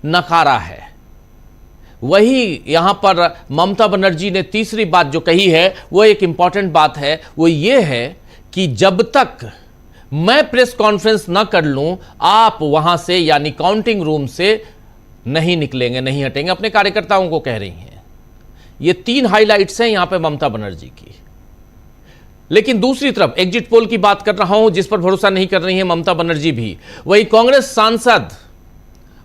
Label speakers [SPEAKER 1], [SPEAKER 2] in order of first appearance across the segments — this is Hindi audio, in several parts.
[SPEAKER 1] नकारा है। वही यहां पर ममता बनर्जी ने तीसरी बात जो कही है वो एक इंपॉर्टेंट बात है, वो ये है कि जब तक मैं प्रेस कॉन्फ्रेंस ना कर लूं आप वहां से यानी काउंटिंग रूम से नहीं निकलेंगे, नहीं हटेंगे, अपने कार्यकर्ताओं को कह रही हैं। ये 3 हाइलाइट्स हैं यहां पे ममता बनर्जी की। लेकिन दूसरी तरफ एग्जिट पोल की बात कर रहा हूं जिस पर भरोसा नहीं कर रही हैं ममता बनर्जी भी। वही कांग्रेस सांसद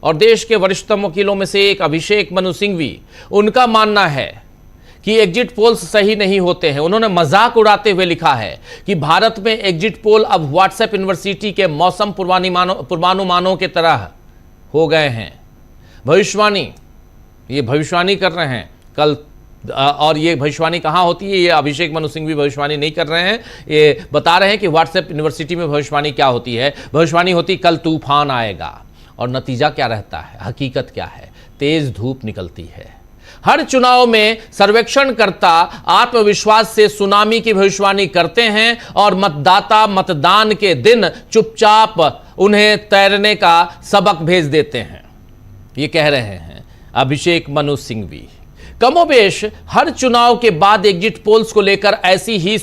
[SPEAKER 1] और देश के वरिष्ठतम वकीलों में से एक अभिषेक मनु सिंघवी, उनका मानना है कि एग्जिट पोल्स सही नहीं होते हैं। उन्होंने मजाक उड़ाते हुए लिखा है कि भारत में एग्जिट पोल अब व्हाट्सएप यूनिवर्सिटी के मौसम पूर्वानुमानों की तरह हो गए हैं। भविष्यवाणी, ये भविष्यवाणी कर रहे हैं कल, और ये भविष्यवाणी कहाँ होती है, ये अभिषेक मनु सिंघवी भविष्यवाणी नहीं कर रहे हैं, ये बता रहे हैं कि व्हाट्सएप यूनिवर्सिटी में भविष्यवाणी क्या होती है। भविष्यवाणी होती कल तूफान आएगा, और नतीजा क्या रहता है, हकीकत क्या है, तेज धूप निकलती है। हर चुनाव में सर्वेक्षणकर्ता आत्मविश्वास से सुनामी की भविष्यवाणी करते हैं और मतदाता मतदान के दिन चुपचाप उन्हें तैरने का सबक भेज देते हैं, ये कह रहे हैं अभिषेक मनु सिंघवी। कमोबेश हर चुनाव के बाद एग्जिट पोल्स को लेकर ऐसी ही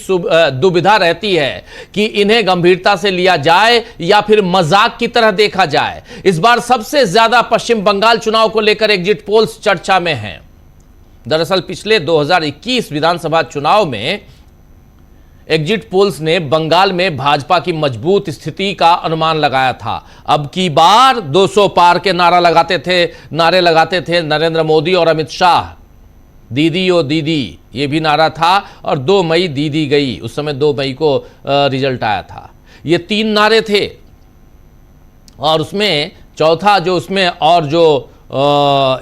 [SPEAKER 1] दुविधा रहती है कि इन्हें गंभीरता से लिया जाए या फिर मजाक की तरह देखा जाए। इस बार सबसे ज्यादा पश्चिम बंगाल चुनाव को लेकर एग्जिट पोल्स चर्चा में हैं। दरअसल पिछले 2021 विधानसभा चुनाव में एग्जिट पोल्स ने बंगाल में भाजपा की मजबूत स्थिति का अनुमान लगाया था। अब की बार 200 पार के नारे लगाते थे नरेंद्र मोदी और अमित शाह। दीदी ओ दीदी, ये भी नारा था, और 2 मई दीदी गई, उस समय 2 मई को रिजल्ट आया था। ये 3 नारे थे, और उसमें चौथा जो उसमें और जो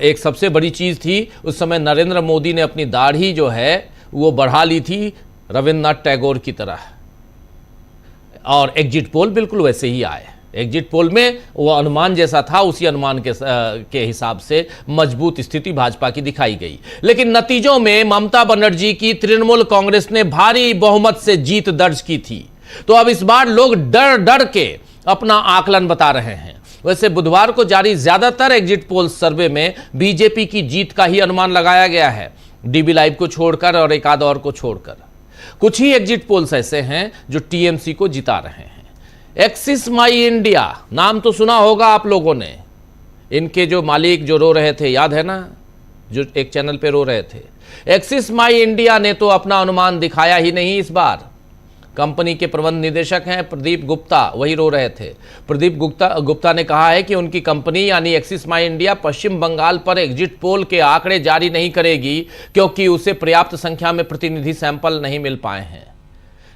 [SPEAKER 1] एक सबसे बड़ी चीज थी, उस समय नरेंद्र मोदी ने अपनी दाढ़ी जो है वो बढ़ा ली थी रविन्द्रनाथ टैगोर की तरह, और एग्जिट पोल बिल्कुल वैसे ही आए। एग्जिट पोल में वो अनुमान जैसा था, उसी अनुमान के हिसाब से मजबूत स्थिति भाजपा की दिखाई गई। लेकिन नतीजों में ममता बनर्जी की तृणमूल कांग्रेस ने भारी बहुमत से जीत दर्ज की थी। तो अब इस बार लोग डर डर के अपना आकलन बता रहे हैं। वैसे बुधवार को जारी ज्यादातर एग्जिट पोल सर्वे में बीजेपी की जीत का ही अनुमान लगाया गया है, डीबी लाइव को छोड़कर और एक आध और को छोड़कर। कुछ ही एग्जिट पोल्स ऐसे हैं जो टीएमसी को जिता रहे हैं। एक्सिस माई इंडिया नाम तो सुना होगा आप लोगों ने, इनके जो मालिक जो रो रहे थे, याद है ना, जो एक चैनल पे रो रहे थे। एक्सिस माई इंडिया ने तो अपना अनुमान दिखाया ही नहीं इस बार। कंपनी के प्रबंध निदेशक हैं प्रदीप गुप्ता, वही रो रहे थे। प्रदीप गुप्ता ने कहा है कि उनकी कंपनी यानी एक्सिस माई इंडिया पश्चिम बंगाल पर एग्जिट पोल के आंकड़े जारी नहीं करेगी क्योंकि उसे पर्याप्त संख्या में प्रतिनिधि सैंपल नहीं मिल पाए हैं।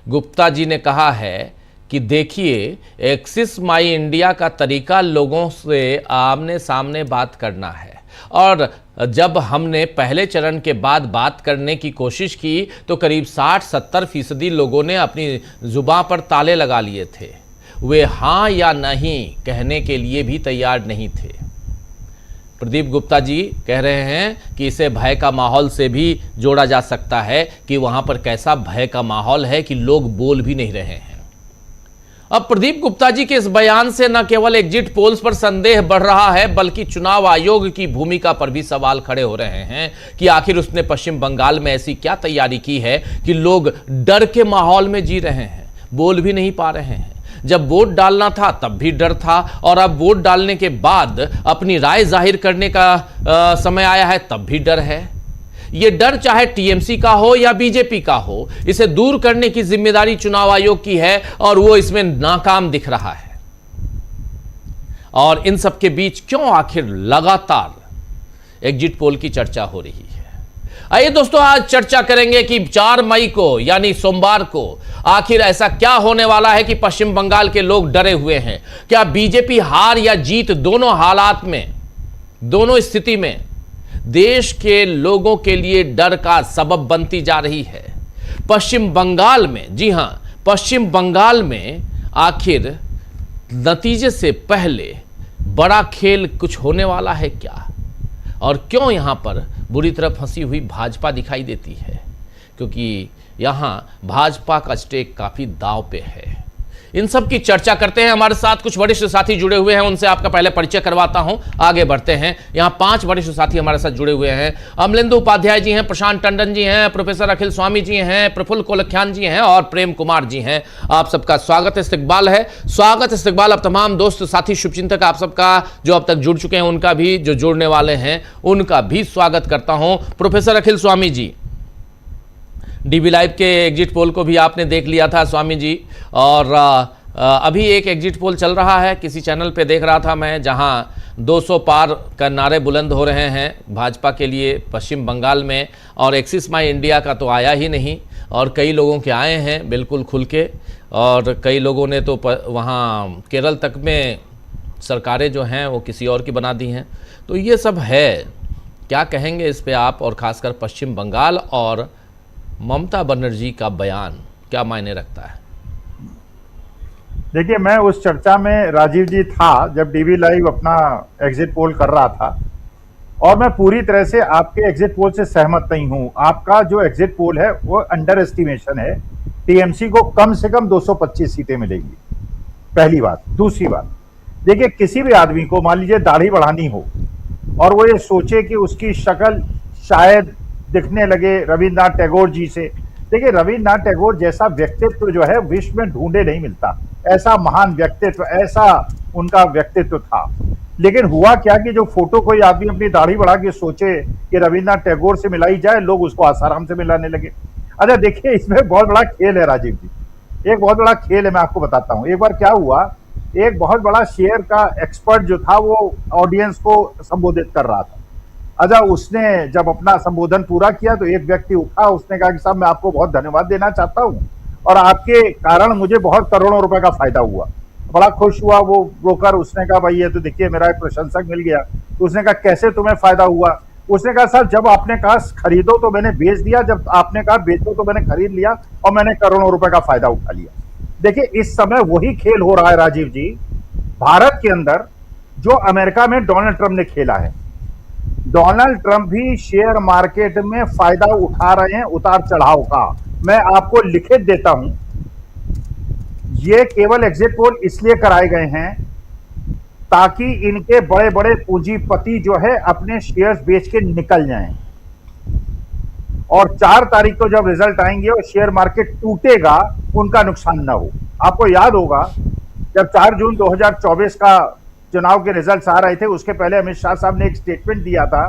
[SPEAKER 1] गुप्ता जी ने कहा है कि देखिए, एक्सिस माई इंडिया का तरीका लोगों से आमने सामने बात करना है, और जब हमने पहले चरण के बाद बात करने की कोशिश की तो करीब 60-70% लोगों ने अपनी जुबान पर ताले लगा लिए थे। वे हाँ या नहीं कहने के लिए भी तैयार नहीं थे। प्रदीप गुप्ता जी कह रहे हैं कि इसे भय का माहौल से भी जोड़ा जा सकता है कि वहां पर कैसा भय का माहौल है कि लोग बोल भी नहीं रहे हैं। अब प्रदीप गुप्ता जी के इस बयान से न केवल एग्जिट पोल्स पर संदेह बढ़ रहा है बल्कि चुनाव आयोग की भूमिका पर भी सवाल खड़े हो रहे हैं कि आखिर उसने पश्चिम बंगाल में ऐसी क्या तैयारी की है कि लोग डर के माहौल में जी रहे हैं, बोल भी नहीं पा रहे हैं। जब वोट डालना था तब भी डर था, और अब वोट डालने के बाद अपनी राय जाहिर करने का समय आया है तब भी डर है। ये डर चाहे टीएमसी का हो या बीजेपी का हो, इसे दूर करने की जिम्मेदारी चुनाव आयोग की है और वो इसमें नाकाम दिख रहा है। और इन सब के बीच क्यों आखिर लगातार एग्जिट पोल की चर्चा हो रही है? आइए दोस्तों, आज चर्चा करेंगे कि 4 मई को यानी सोमवार को आखिर ऐसा क्या होने वाला है कि पश्चिम बंगाल के लोग डरे हुए हैं। क्या बीजेपी हार या जीत दोनों हालात में, दोनों स्थिति में देश के लोगों के लिए डर का सबब बनती जा रही है? पश्चिम बंगाल में, जी हां, पश्चिम बंगाल में आखिर नतीजे से पहले बड़ा खेल कुछ होने वाला है क्या? और क्यों यहां पर बुरी तरह फंसी हुई भाजपा दिखाई देती है? क्योंकि यहां भाजपा का स्टेक काफी दांव पे है। इन सब की चर्चा करते हैं। हमारे साथ कुछ वरिष्ठ साथी जुड़े हुए हैं, उनसे आपका पहले परिचय करवाता हूं, आगे बढ़ते हैं। यहां 5 वरिष्ठ साथी हमारे साथ जुड़े हुए हैं। अमलेंदु उपाध्याय जी हैं, प्रशांत टंडन जी हैं, प्रोफेसर अखिल स्वामी जी हैं, प्रफुल्ल कोलख्यान जी हैं और प्रेम कुमार जी हैं। आप सबका स्वागत इस्तकबाल है। स्वागत इस्तकबाल। अब तमाम दोस्त साथी शुभचिंतक आप सबका जो अब तक जुड़ चुके हैं उनका भी, जो जुड़ने वाले हैं उनका भी स्वागत करता हूं। प्रोफेसर अखिल स्वामी जी, डीबी लाइव के एग्जिट पोल को भी आपने देख लिया था स्वामी जी, और अभी एक एग्जिट पोल चल रहा है, किसी चैनल पे देख रहा था मैं, जहां 200 पार का नारे बुलंद हो रहे हैं भाजपा के लिए पश्चिम बंगाल में, और एक्सिस माई इंडिया का तो आया ही नहीं, और कई लोगों के आए हैं बिल्कुल खुल के, और कई लोगों ने तो वहाँ केरल तक में सरकारें जो हैं वो किसी और की बना दी हैं। तो ये सब है, क्या कहेंगे इस पे आप, और ख़ासकर पश्चिम बंगाल और ममता बनर्जी का बयान क्या मायने रखता है?
[SPEAKER 2] देखिए, मैं उस चर्चा में राजीव जी था जब डीवी लाइव अपना एग्जिट पोल कर रहा था, और मैं पूरी तरह से आपके एग्जिट पोल से सहमत नहीं हूं। आपका जो एग्जिट पोल है वो अंडर एस्टिमेशन है। टीएमसी को कम से कम 225 सीटें मिलेंगी, पहली बात। दूसरी बात, देखिए, किसी भी आदमी को मान लीजिए दाढ़ी बढ़ानी हो और वो ये सोचे कि उसकी शक्ल शायद दिखने लगे रविन्द्रनाथ टैगोर जी से। देखिए, रविन्द्रनाथ टैगोर जैसा व्यक्तित्व जो है विश्व में ढूंढे नहीं मिलता, ऐसा महान व्यक्तित्व, ऐसा उनका व्यक्तित्व था। लेकिन हुआ क्या कि जो फोटो कोई आदमी अपनी दाढ़ी बढ़ा के सोचे कि रविन्द्रनाथ टैगोर से मिलाई जाए, लोग उसको आसाराम से मिलाने लगे। अच्छा, देखिए, इसमें बहुत बड़ा खेल है राजीव जी, एक बहुत बड़ा खेल है। मैं आपको बताता हूँ। एक बार क्या हुआ, एक बहुत बड़ा शेयर का एक्सपर्ट जो था वो ऑडियंस को संबोधित कर रहा था। अच्छा, उसने जब अपना संबोधन पूरा किया तो एक व्यक्ति उठा, उसने कहा कि साहब, मैं आपको बहुत धन्यवाद देना चाहता हूं और आपके कारण मुझे बहुत करोड़ों रुपए का फायदा हुआ। बड़ा खुश हुआ वो ब्रोकर। उसने कहा, भाई ये तो देखिए मेरा एक प्रशंसक मिल गया। तो उसने कहा, कैसे तुम्हें फायदा हुआ? उसने कहा, सर, जब आपने कहा खरीदो तो मैंने बेच दिया, जब आपने कहा बेचो तो मैंने खरीद लिया, और मैंने करोड़ों रुपए का फायदा उठा लिया। देखिए, इस समय वही खेल हो रहा है राजीव जी, भारत के अंदर जो अमेरिका में डोनाल्ड ट्रंप ने खेला है। डोनाल्ड ट्रंप भी शेयर मार्केट में फायदा उठा रहे हैं, उतार चढ़ाव का। मैं आपको लिखित देता हूं, ये केवल एग्जिट पोल इसलिए कराए गए हैं ताकि इनके बड़े बड़े पूंजीपति जो है अपने शेयर्स बेच के निकल जाएं, और 4 तारीख को जब रिजल्ट आएंगे और शेयर मार्केट टूटेगा, उनका नुकसान ना हो। आपको याद होगा जब 4 जून 2024 का चुनाव के रिजल्ट्स आ रहे थे, उसके पहले अमित शाह साहब ने एक स्टेटमेंट दिया था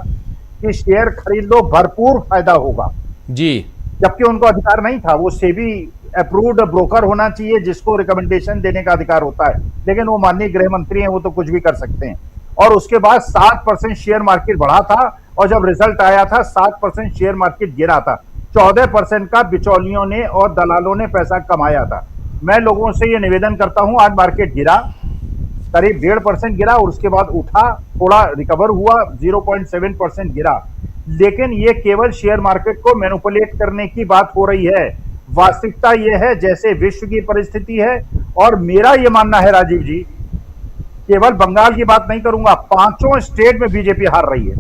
[SPEAKER 2] कि शेयर खरीद लो, भरपूर फायदा होगा जी, जबकि उनको अधिकार नहीं था। वो सेबी अप्रूव्ड ब्रोकर होना चाहिए जिसको रिकमेंडेशन देने का अधिकार होता है, लेकिन वो माननीय गृह मंत्री हैं, वो तो कुछ भी कर सकते हैं। और उसके बाद 7% शेयर मार्केट बढ़ा था, और जब रिजल्ट आया था 7% शेयर मार्केट गिरा था। 14% का बिचौलियों ने और दलालों ने पैसा कमाया था। मैं लोगों से ये निवेदन करता हूं, आज मार्केट गिरा, करीब 1.5% गिरा, और उसके बाद उठा, थोड़ा रिकवर हुआ, 0.7% गिरा। लेकिन ये केवल शेयर मार्केट को मैनिपुलेट करने की बात हो रही है। वास्तविकता ये है जैसे विश्व की परिस्थिति है। और मेरा ये मानना है राजीव जी, केवल बंगाल की बात नहीं करूंगा, 5 स्टेट में बीजेपी हार रही है।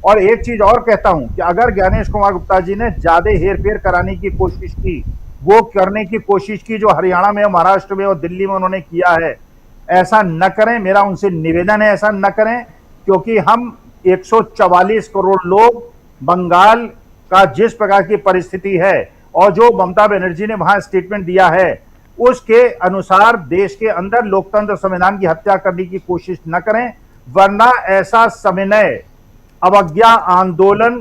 [SPEAKER 2] और एक चीज और कहता हूं कि अगर ज्ञानेश कुमार गुप्ता जी ने ज्यादा हेरफेर कराने की कोशिश की, वो करने की कोशिश की जो हरियाणा में, महाराष्ट्र में और दिल्ली में उन्होंने किया है, ऐसा न करें। मेरा उनसे निवेदन है, ऐसा न करें, क्योंकि हम 144 करोड़ लोग, बंगाल का जिस प्रकार की परिस्थिति है और जो ममता बनर्जी ने वहां स्टेटमेंट दिया है, उसके अनुसार देश के अंदर लोकतंत्र संविधान की हत्या करने की कोशिश न करें, वरना ऐसा सविनय अवज्ञा आंदोलन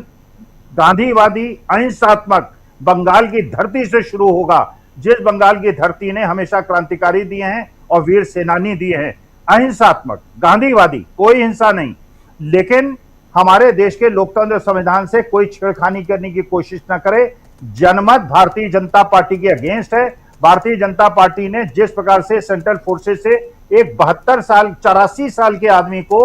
[SPEAKER 2] गांधीवादी अहिंसात्मक बंगाल की धरती से शुरू होगा, जिस बंगाल की धरती ने हमेशा क्रांतिकारी दिए हैं और वीर सेनानी दिए हैं। अहिंसात्मक, गांधीवादी, कोई हिंसा नहीं। लेकिन हमारे देश के लोकतंत्र संविधान से कोई छेड़खानी करने की कोशिश न करे। जनमत भारतीय जनता पार्टी के अगेंस्ट है। भारतीय जनता पार्टी ने जिस प्रकार से सेंट्रल फोर्सेस से एक 84 साल के आदमी को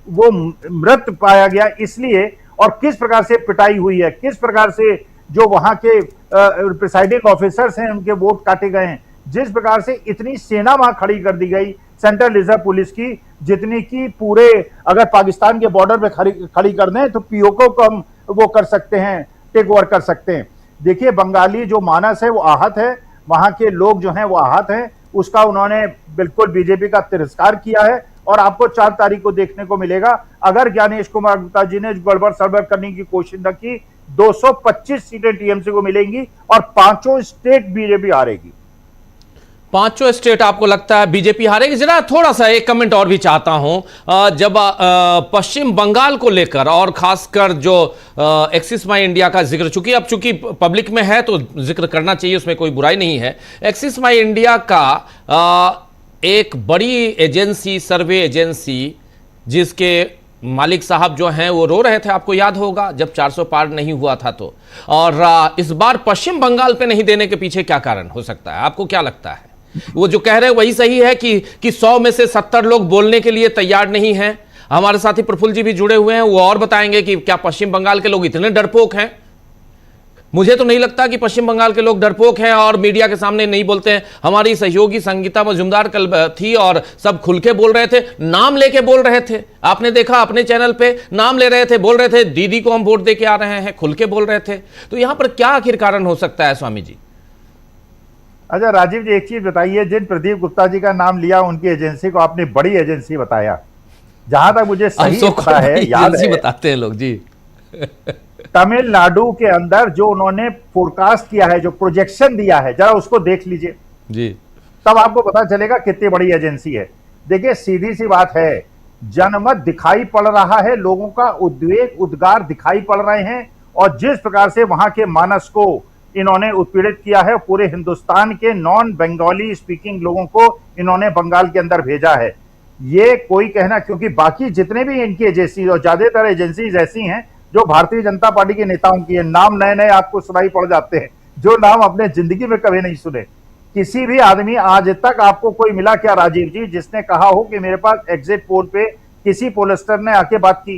[SPEAKER 2] वो मृत पाया गया, इसलिए, और किस प्रकार से पिटाई हुई है, किस प्रकार से जो वहां के प्रिसाइडिंग ऑफिसर्स हैं उनके वोट काटे गए हैं, जिस प्रकार से इतनी सेना वहां खड़ी कर दी गई सेंट्रल रिजर्व पुलिस की, जितनी की पूरे अगर पाकिस्तान के बॉर्डर पे खड़ी कर दें तो पीओके को हम वो कर सकते हैं, टेक ओवर कर सकते हैं। देखिए, बंगाली जो मानस है वो आहत है। वहां के लोग जो हैं वो आहत हैं, उसका उन्होंने बिल्कुल बीजेपी का तिरस्कार किया है। और आपको 4 तारीख को देखने को मिलेगा, अगर ज्ञानेश कुमार गुप्ता जी ने गड़बड़ सड़बड़ करने की कोशिश न की, 225 सीटें टीएमसी को मिलेंगी और 5 स्टेट बीजेपी हारेगी।
[SPEAKER 1] 5 स्टेट आपको लगता है बीजेपी हारेगी? जरा थोड़ा सा एक कमेंट और भी चाहता हूं। जब पश्चिम बंगाल को लेकर और खासकर जो एक्सिस माई इंडिया का जिक्र, चूंकि पब्लिक में है तो जिक्र करना चाहिए, उसमें कोई बुराई नहीं है। एक्सिस माई इंडिया का एक बड़ी एजेंसी, सर्वे एजेंसी, जिसके मालिक साहब जो हैं वो रो रहे थे, आपको याद होगा, जब 400 पार नहीं हुआ था तो। और इस बार पश्चिम बंगाल पे नहीं देने के पीछे क्या कारण हो सकता है, आपको क्या लगता है? वो जो कह रहे हैं वही सही है कि 100 में से 70 लोग बोलने के लिए तैयार नहीं हैं? हमारे साथी प्रफुल्ल जी भी जुड़े हुए हैं, वो और बताएंगे कि क्या पश्चिम बंगाल के लोग इतने डरपोक हैं। मुझे तो नहीं लगता कि पश्चिम बंगाल के लोग डरपोक हैं और मीडिया के सामने नहीं बोलते हैं। हमारी सहयोगी संगीता मजूमदार कल थी और सब खुल के बोल रहे थे, नाम लेके बोल रहे थे। आपने देखा अपने चैनल पे, नाम ले रहे थे, बोल रहे थे दीदी को हम वोट दे के आ रहे हैं, खुल के बोल रहे थे। तो यहां पर क्या आखिर कारण हो सकता है स्वामी जी?
[SPEAKER 2] अच्छा राजीव जी, एक चीज बताइए, जिन प्रदीप गुप्ता जी का नाम लिया उनकी एजेंसी को आपने बड़ी एजेंसी बताया। जहां तक मुझे सही पता है, याद है,
[SPEAKER 1] बताते हैं लोग जी।
[SPEAKER 2] तमिलनाडु के अंदर जो उन्होंने फोरकास्ट किया है, जो प्रोजेक्शन दिया है, जरा उसको देख लीजिए
[SPEAKER 1] जी,
[SPEAKER 2] तब आपको पता चलेगा कितनी बड़ी एजेंसी है। देखिए सीधी सी बात है, जनमत दिखाई पड़ रहा है, लोगों का उद्वेग उद्गार दिखाई पड़ रहे हैं, और जिस प्रकार से वहां के मानस को इन्होंने उत्पीड़ित किया है, पूरे हिंदुस्तान के नॉन बंगाली स्पीकिंग लोगों को इन्होंने बंगाल के अंदर भेजा है। ये कोई कहना, क्योंकि बाकी जितने भी इनकी एजेंसी और ज्यादातर एजेंसीज ऐसी हैं जो भारतीय जनता पार्टी के नेताओं की है, नाम नए नए आपको सुनाई पड़ जाते हैं, जो नाम अपने जिंदगी में कभी नहीं सुने। किसी भी आदमी आज तक आपको कोई मिला क्या राजीव जी जिसने कहा हो कि मेरे पास एग्जिट पोल पे किसी पोलस्टर ने आके बात की?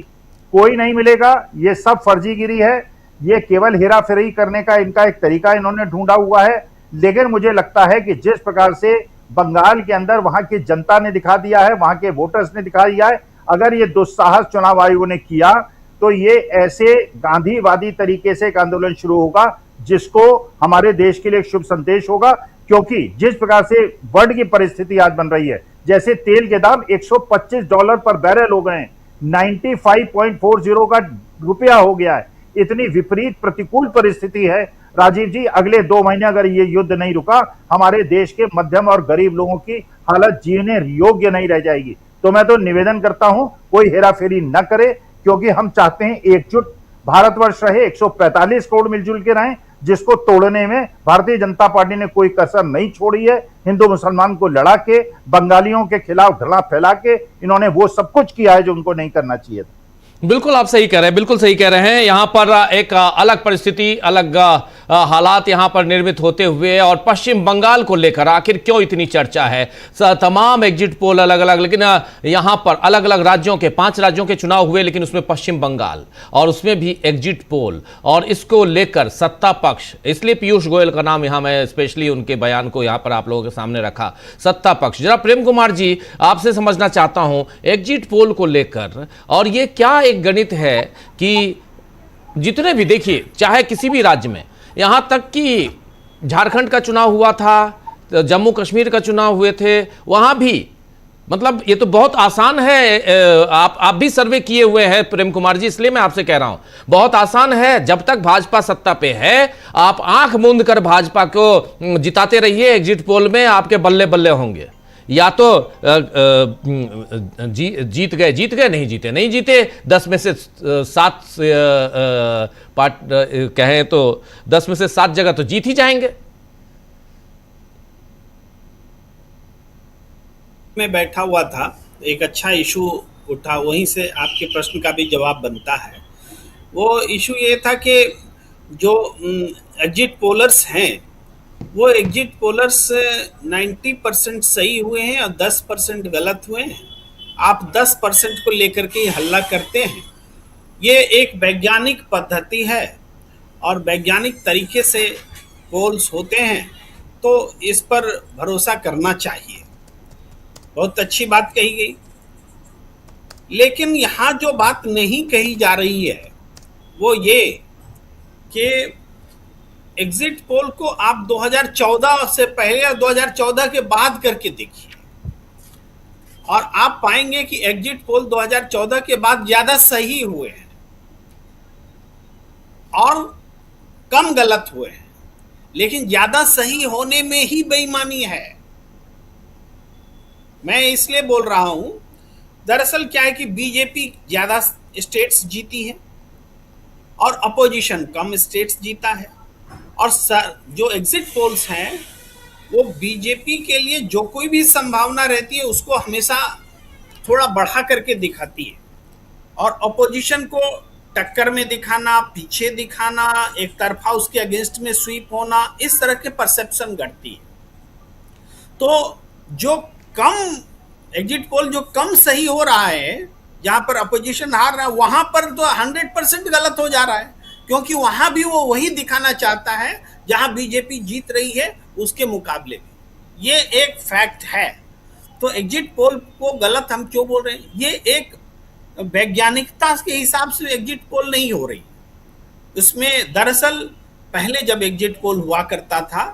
[SPEAKER 2] कोई नहीं मिलेगा। ये सब फर्जीगिरी है, ये केवल हेरा फेरी करने का इनका एक तरीका इन्होंने ढूंढा हुआ है। लेकिन मुझे लगता है कि जिस प्रकार से बंगाल के अंदर वहां की जनता ने दिखा दिया है, वहां के वोटर्स ने दिखा दिया है, अगर ये दुस्साहस चुनाव आयोग ने किया तो ये ऐसे गांधीवादी तरीके से एक आंदोलन शुरू होगा जिसको हमारे देश के लिए एक शुभ संदेश होगा। क्योंकि जिस प्रकार से वर्ल्ड की परिस्थिति आज बन रही है, जैसे तेल के दाम $125 पर बैरल हो गए, 95.40 का रुपया हो गया है, इतनी विपरीत प्रतिकूल परिस्थिति है राजीव जी। अगले 2 महीने अगर ये युद्ध नहीं रुका, हमारे देश के मध्यम और गरीब लोगों की हालत जीने योग्य नहीं रह जाएगी। तो मैं तो निवेदन करता हूं, कोई हेराफेरी न करे, क्योंकि हम चाहते हैं एकजुट भारतवर्ष रहे, 145 करोड़ मिलजुल के रहें, जिसको तोड़ने में भारतीय जनता पार्टी ने कोई कसर नहीं छोड़ी है। हिंदू मुसलमान को लड़ा के, बंगालियों के खिलाफ धड़ा फैला के इन्होंने वो सब कुछ किया है जो उनको नहीं करना चाहिए था।
[SPEAKER 1] बिल्कुल आप सही कह रहे हैं, बिल्कुल सही कह रहे हैं। यहां पर एक अलग परिस्थिति, अलग हालात यहां पर निर्मित होते हुए, और पश्चिम बंगाल को लेकर आखिर क्यों इतनी चर्चा है? तमाम एग्जिट पोल अलग अलग, लेकिन यहां पर अलग अलग राज्यों के 5 राज्यों के चुनाव हुए, लेकिन उसमें पश्चिम बंगाल और उसमें भी एग्जिट पोल, और इसको लेकर सत्ता पक्ष, इसलिए पीयूष गोयल का नाम यहां मैं स्पेशली उनके बयान को यहां पर आप लोगों के सामने रखा, सत्ता पक्ष। जरा प्रेम कुमार जी आपसे समझना चाहता हूं एग्जिट पोल को लेकर, और ये क्या एक गणित है कि जितने भी, देखिए चाहे किसी भी राज्य में, यहां तक कि झारखंड का चुनाव हुआ था, जम्मू कश्मीर का चुनाव हुए थे, वहां भी मतलब ये तो बहुत आसान है। आप भी सर्वे किए हुए हैं प्रेम कुमार जी, इसलिए मैं आपसे कह रहा हूं, बहुत आसान है। जब तक भाजपा सत्ता पे है, आप आंख मूंद कर भाजपा को जिताते रहिए, एग्जिट पोल में आपके बल्ले बल्ले होंगे। या तो जीत गए, नहीं जीते, 10 में से 7 कहें तो 10 में से 7 जगह तो जीत ही जाएंगे।
[SPEAKER 3] मैं बैठा हुआ था, एक अच्छा इशू उठा, वहीं से आपके प्रश्न का भी जवाब बनता है। वो इशू ये था कि जो एग्जिट पोलर्स हैं, वो एग्जिट पोलर्स 90% सही हुए हैं और 10% गलत हुए हैं। आप 10% को लेकर के हल्ला करते हैं। ये एक वैज्ञानिक पद्धति है और वैज्ञानिक तरीके से पोल्स होते हैं, तो इस पर भरोसा करना चाहिए। बहुत अच्छी बात कही गई, लेकिन यहाँ जो बात नहीं कही जा रही है वो ये कि एग्जिट पोल को आप 2014 से पहले या 2014 के बाद करके देखिए, और आप पाएंगे कि एग्जिट पोल 2014 के बाद ज्यादा सही हुए हैं और कम गलत हुए हैं। लेकिन ज्यादा सही होने में ही बेईमानी है। मैं इसलिए बोल रहा हूं, दरअसल क्या है कि बीजेपी ज्यादा स्टेट्स जीती है और अपोजिशन कम स्टेट्स जीता है, और जो एग्जिट पोल्स हैं वो बीजेपी के लिए जो कोई भी संभावना रहती है उसको हमेशा थोड़ा बढ़ा करके दिखाती है, और अपोजिशन को टक्कर में दिखाना, पीछे दिखाना, एक तरफा उसके अगेंस्ट में स्वीप होना, इस तरह के परसेप्शन घटती है। तो जो कम एग्जिट पोल जो कम सही हो रहा है, जहां पर अपोजिशन हार रहा है, वहां पर तो 100% गलत हो जा रहा है, क्योंकि वहां भी वो वही दिखाना चाहता है जहां बीजेपी जीत रही है उसके मुकाबले में। ये एक फैक्ट है। तो एग्जिट पोल को गलत हम क्यों बोल रहे हैं? ये एक वैज्ञानिकता के हिसाब से एग्जिट पोल नहीं हो रही। उसमें दरअसल पहले जब एग्जिट पोल हुआ करता था,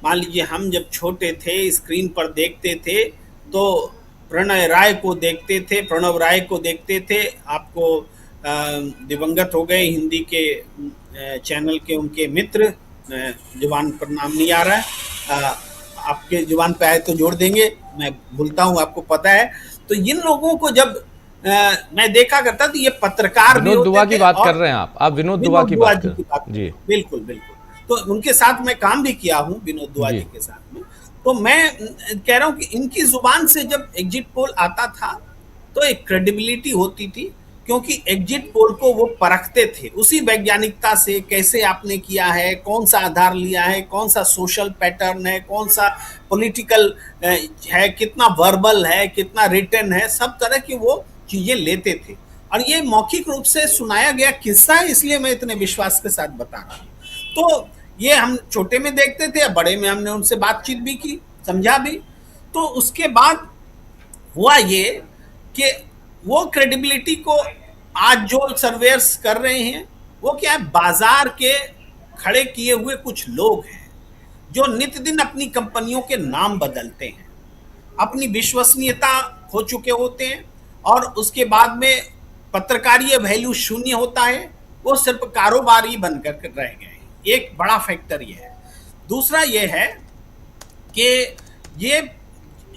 [SPEAKER 3] मान लीजिए हम जब छोटे थे स्क्रीन पर देखते थे तो प्रणव राय को देखते थे। आपको दिवंगत हो गए हिंदी के चैनल के उनके मित्र, जुबान पर नाम नहीं आ रहा है, आपके जुबान पे आए तो जोड़ देंगे, मैं भूलता हूँ, आपको पता है। तो इन लोगों को जब मैं देखा करता तो ये पत्रकार भी
[SPEAKER 1] विनोद दुआ की बात कर रह हैं आप विनोद दुआ की बात कर जी,
[SPEAKER 3] बिल्कुल। तो उनके साथ मैं काम भी किया हूँ, विनोद दुआ जी के साथ में। तो मैं कह रहा हूँ कि इनकी जुबान से जब एग्जिट पोल आता था तो एक क्रेडिबिलिटी होती थी, क्योंकि एग्जिट पोल को वो परखते थे उसी वैज्ञानिकता से, कैसे आपने किया है, कौन सा आधार लिया है, कौन सा सोशल पैटर्न है, कौन सा पॉलिटिकल है, कितना वर्बल है, कितना रिटन है, सब तरह की वो चीजें लेते थे। और ये मौखिक रूप से सुनाया गया किस्सा है, इसलिए मैं इतने विश्वास के साथ बता रहा हूँ। तो ये हम छोटे में देखते थे, बड़े में हमने उनसे बातचीत भी की, समझा भी। तो उसके बाद हुआ ये कि वो क्रेडिबिलिटी को आज जो सर्वेयर्स कर रहे हैं वो क्या है, बाजार के खड़े किए हुए कुछ लोग हैं जो नित्य दिन अपनी कंपनियों के नाम बदलते हैं, अपनी विश्वसनीयता खो चुके होते हैं, और उसके बाद में पत्रकारीय वैल्यू शून्य होता है, वो सिर्फ कारोबारी बनकर रह गए। एक बड़ा फैक्टर ये है। दूसरा ये है कि ये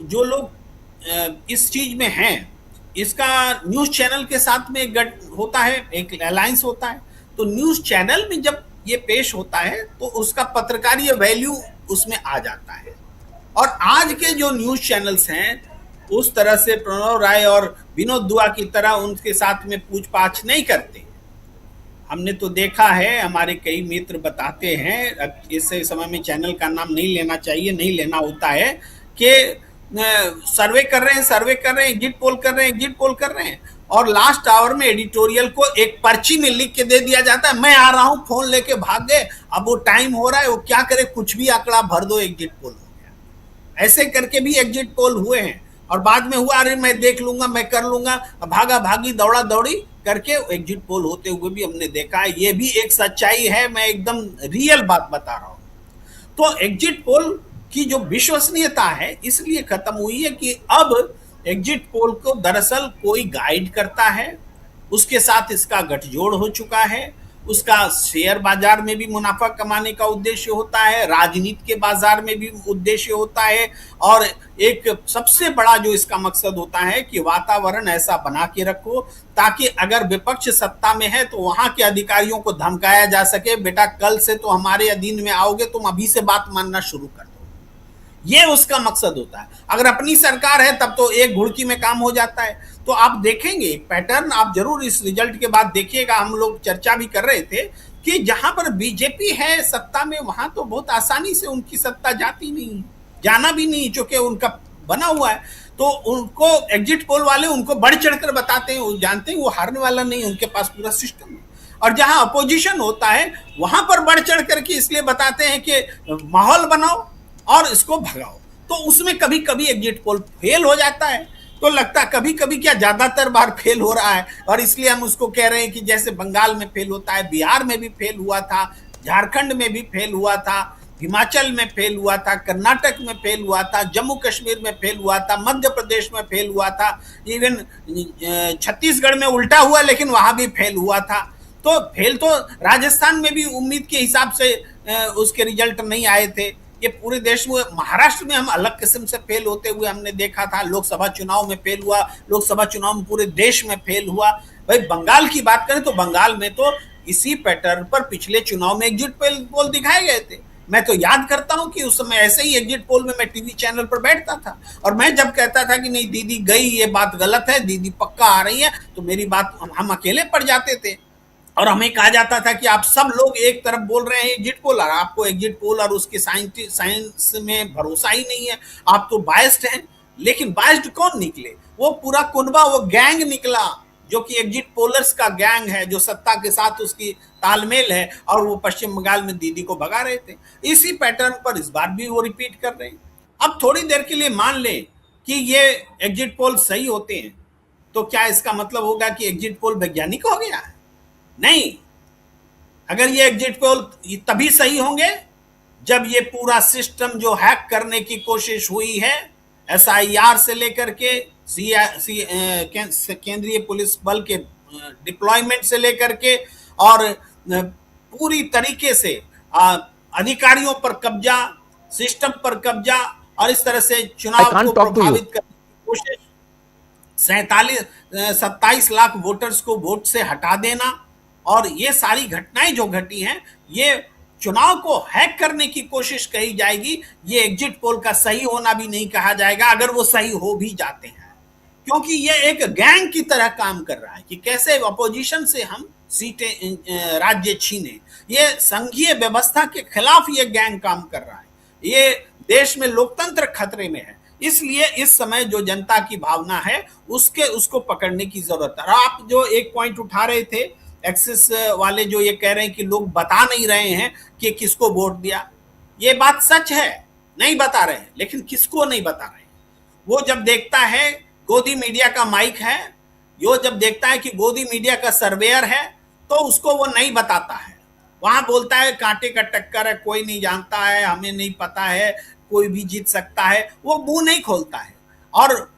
[SPEAKER 3] जो लोग इस चीज में हैं, इसका न्यूज चैनल के साथ में एक होता है, एक अलायंस होता है। तो न्यूज चैनल में जब ये पेश होता है तो उसका पत्रकारीय वैल्यू उसमें आ जाता है। और आज के जो न्यूज चैनल्स हैं उस तरह से प्रणव राय और विनोद दुआ की तरह उनके साथ में पूछताछ नहीं करते। हमने तो देखा है, हमारे कई मित्र बताते हैं, इस समय में चैनल का नाम नहीं लेना चाहिए, नहीं लेना होता है, कि सर्वे कर रहे हैं, एग्जिट पोल कर रहे हैं, और लास्ट आवर में एडिटोरियल को एक पर्ची में लिख के दे दिया जाता है, मैं आ रहा हूं, फोन लेके भाग गए, अब वो टाइम हो रहा है, वो क्या करे, कुछ भी आंकड़ा भर दो, एग्जिट पोल हो गया। ऐसे करके भी एग्जिट पोल हुए हैं, और बाद में हुआ अरे मैं देख लूंगा, मैं कर लूंगा, भागा भागी दौड़ा दौड़ी करके एग्जिट पोल होते हुए भी हमने देखा है। ये भी एक सच्चाई है, मैं एकदम रियल बात बता रहा हूं। तो एग्जिट पोल की जो विश्वसनीयता है इसलिए खत्म हुई है कि अब एग्जिट पोल को दरअसल कोई गाइड करता है, उसके साथ इसका गठजोड़ हो चुका है, उसका शेयर बाजार में भी मुनाफा कमाने का उद्देश्य होता है, राजनीति के बाजार में भी उद्देश्य होता है, और एक सबसे बड़ा जो इसका मकसद होता है कि वातावरण ऐसा बना के रखो ताकि अगर विपक्ष सत्ता में है तो वहां के अधिकारियों को धमकाया जा सके, बेटा कल से तो हमारे अधीन में आओगे, तुम अभी से बात मानना शुरू कर दो। ये उसका मकसद होता है। अगर अपनी सरकार है तब तो एक घुड़की में काम हो जाता है। तो आप देखेंगे एक पैटर्न, आप जरूर इस रिजल्ट के बाद देखिएगा, हम लोग चर्चा भी कर रहे थे कि जहां पर बीजेपी है सत्ता में वहां तो बहुत आसानी से उनकी सत्ता जाती नहीं, जाना भी नहीं, चूंकि उनका बना हुआ है। तो उनको एग्जिट पोल वाले उनको बढ़ चढ़कर बताते हैं, वो जानते हैं वो हारने वाला नहीं, उनके पास पूरा सिस्टम है। और जहां अपोजिशन होता है वहां पर बढ़ चढ़ करके इसलिए बताते हैं कि माहौल बनाओ और इसको भगाओ। तो उसमें कभी कभी एग्जिट पोल फेल हो जाता है, तो लगता है कभी कभी क्या ज्यादातर बार फेल हो रहा है, और इसलिए हम उसको कह रहे हैं कि जैसे बंगाल में फेल होता है, बिहार में भी फेल हुआ था, झारखंड में भी फेल हुआ था, हिमाचल में फेल हुआ था, कर्नाटक में फेल हुआ था, जम्मू कश्मीर में फेल हुआ था, मध्य प्रदेश में फेल हुआ था, इवन छत्तीसगढ़ में उल्टा हुआ लेकिन वहां भी फेल हुआ था। तो फेल तो राजस्थान में भी उम्मीद के हिसाब से उसके रिजल्ट नहीं आए थे। ये पूरे देश में, महाराष्ट्र में हम अलग किस्म से फेल होते हुए हमने देखा था, लोकसभा चुनाव में फेल हुआ, लोकसभा चुनाव में पूरे देश में फेल हुआ। भाई बंगाल की बात करें तो बंगाल में तो इसी पैटर्न पर पिछले चुनाव में एग्जिट पोल दिखाए गए थे। मैं तो याद करता हूं कि उस समय ऐसे ही एग्जिट पोल में मैं टीवी चैनल पर बैठता था और मैं जब कहता था कि नहीं दीदी गई, ये बात गलत है, दीदी पक्का आ रही है, तो मेरी बात हम अकेले पड़ जाते थे और हमें कहा जाता था कि आप सब लोग एक तरफ बोल रहे हैं एग्जिट पोल और आपको एग्जिट पोल और उसके साइंस में भरोसा ही नहीं है, आप तो बायस्ड हैं। लेकिन बायस्ड कौन निकले? वो पूरा कुनबा, वो गैंग निकला जो कि एग्जिट पोलर्स का गैंग है, जो सत्ता के साथ उसकी तालमेल है और वो पश्चिम बंगाल में दीदी को भगा रहे थे। इसी पैटर्न पर इस बार भी वो रिपीट कर रहे हैं। अब थोड़ी देर के लिए मान लें कि ये एग्जिट पोल सही होते हैं, तो क्या इसका मतलब होगा कि एग्जिट पोल वैज्ञानिक हो गया है? नहीं। अगर ये एग्जिट पोल तभी सही होंगे जब ये पूरा सिस्टम जो हैक करने की कोशिश हुई है, SIR से लेकर के केंद्रीय पुलिस बल के डिप्लॉयमेंट से लेकर के और पूरी तरीके से अधिकारियों पर कब्जा, सिस्टम पर कब्जा और इस तरह से चुनाव को प्रभावित करने की कोशिश, 27 लाख वोटर्स को वोट से हटा देना और ये सारी घटनाएं जो घटी हैं, ये चुनाव को हैक करने की कोशिश कही जाएगी। ये एग्जिट पोल का सही होना भी नहीं कहा जाएगा अगर वो सही हो भी जाते हैं, क्योंकि ये एक गैंग की तरह काम कर रहा है कि कैसे अपोजिशन से हम सीटें, राज्य छीने। ये संघीय व्यवस्था के खिलाफ ये गैंग काम कर रहा है। ये देश में लोकतंत्र खतरे में है, इसलिए इस समय जो जनता की भावना है उसको पकड़ने की जरूरत है। आप जो एक पॉइंट उठा रहे थे, एक्सिस वाले जो ये कह रहे हैं कि लोग बता नहीं रहे हैं कि किसको वोट दिया, ये बात सच है, नहीं बता रहे हैं, लेकिन किसको नहीं बता रहे हैं? वो जब देखता है गोदी मीडिया का माइक है, यो जब देखता है कि गोदी मीडिया का सर्वेयर है, तो उसको वो नहीं बताता है। वहां बोलता है कांटे का टक्कर है, कोई नहीं जानता है, हमें नहीं पता है, कोई भी जीत सकता है। वो मुंह नहीं खोलता है और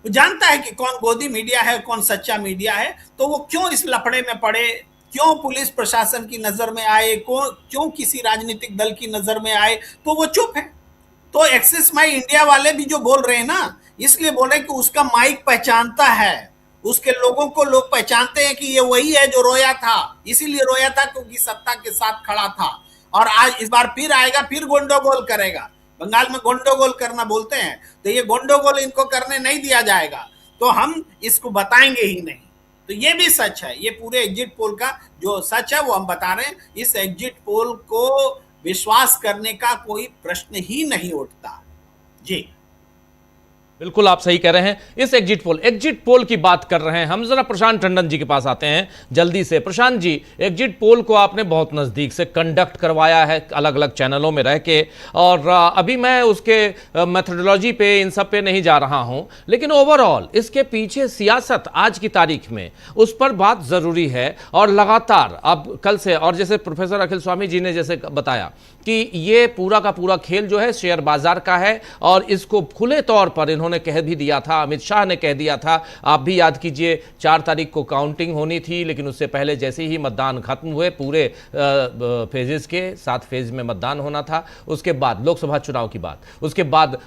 [SPEAKER 3] जानता है कि कौन गोदी मीडिया है, कौन सच्चा मीडिया है। तो वो क्यों इस लफड़े में पड़े, क्यों पुलिस प्रशासन की नजर में आए, क्यों किसी राजनीतिक दल की नजर में आए, तो वो चुप है। तो एक्सिस माई इंडिया वाले भी जो बोल रहे हैं ना, इसलिए बोल रहे हैं कि उसका माइक पहचानता है, उसके लोगों को लोग पहचानते हैं कि ये वही है जो रोया था, इसीलिए रोया था क्योंकि सत्ता के साथ खड़ा था और आज इस बार फिर आएगा, फिर गोंडोगोल करेगा। बंगाल में गोंडोगोल करना बोलते हैं, तो ये गोंडोगोल इनको करने नहीं दिया जाएगा, तो हम इसको बताएंगे ही नहीं। तो ये भी सच है, ये पूरे एग्जिट पोल का जो सच है वो हम बता रहे हैं। इस एग्जिट पोल को विश्वास करने का कोई प्रश्न ही नहीं उठता। जी
[SPEAKER 1] बिल्कुल आप सही कह रहे हैं। इस एग्जिट पोल की बात कर रहे हैं हम। जरा प्रशांत टंडन जी के पास आते हैं जल्दी से। प्रशांत जी, एग्जिट पोल को आपने बहुत नजदीक से कंडक्ट करवाया है अलग अलग चैनलों में रह के, और अभी मैं उसके मेथोडोलॉजी पे इन सब पे नहीं जा रहा हूं, लेकिन ओवरऑल इसके पीछे सियासत आज की तारीख में, उस पर बात जरूरी है। और लगातार अब कल से, और जैसे प्रोफेसर अखिल स्वामी जी ने जैसे बताया कि ये पूरा का पूरा खेल जो है शेयर बाजार का है, और इसको खुले तौर पर इन्होंने कह भी दिया था, अमित शाह ने कह दिया था। आप भी याद कीजिए 4 तारीख को काउंटिंग होनी थी, लेकिन उससे पहले जैसे ही मतदान खत्म हुए, पूरे फेजेस के 7 फेज में मतदान होना था, उसके बाद लोकसभा चुनाव की बात, उसके बाद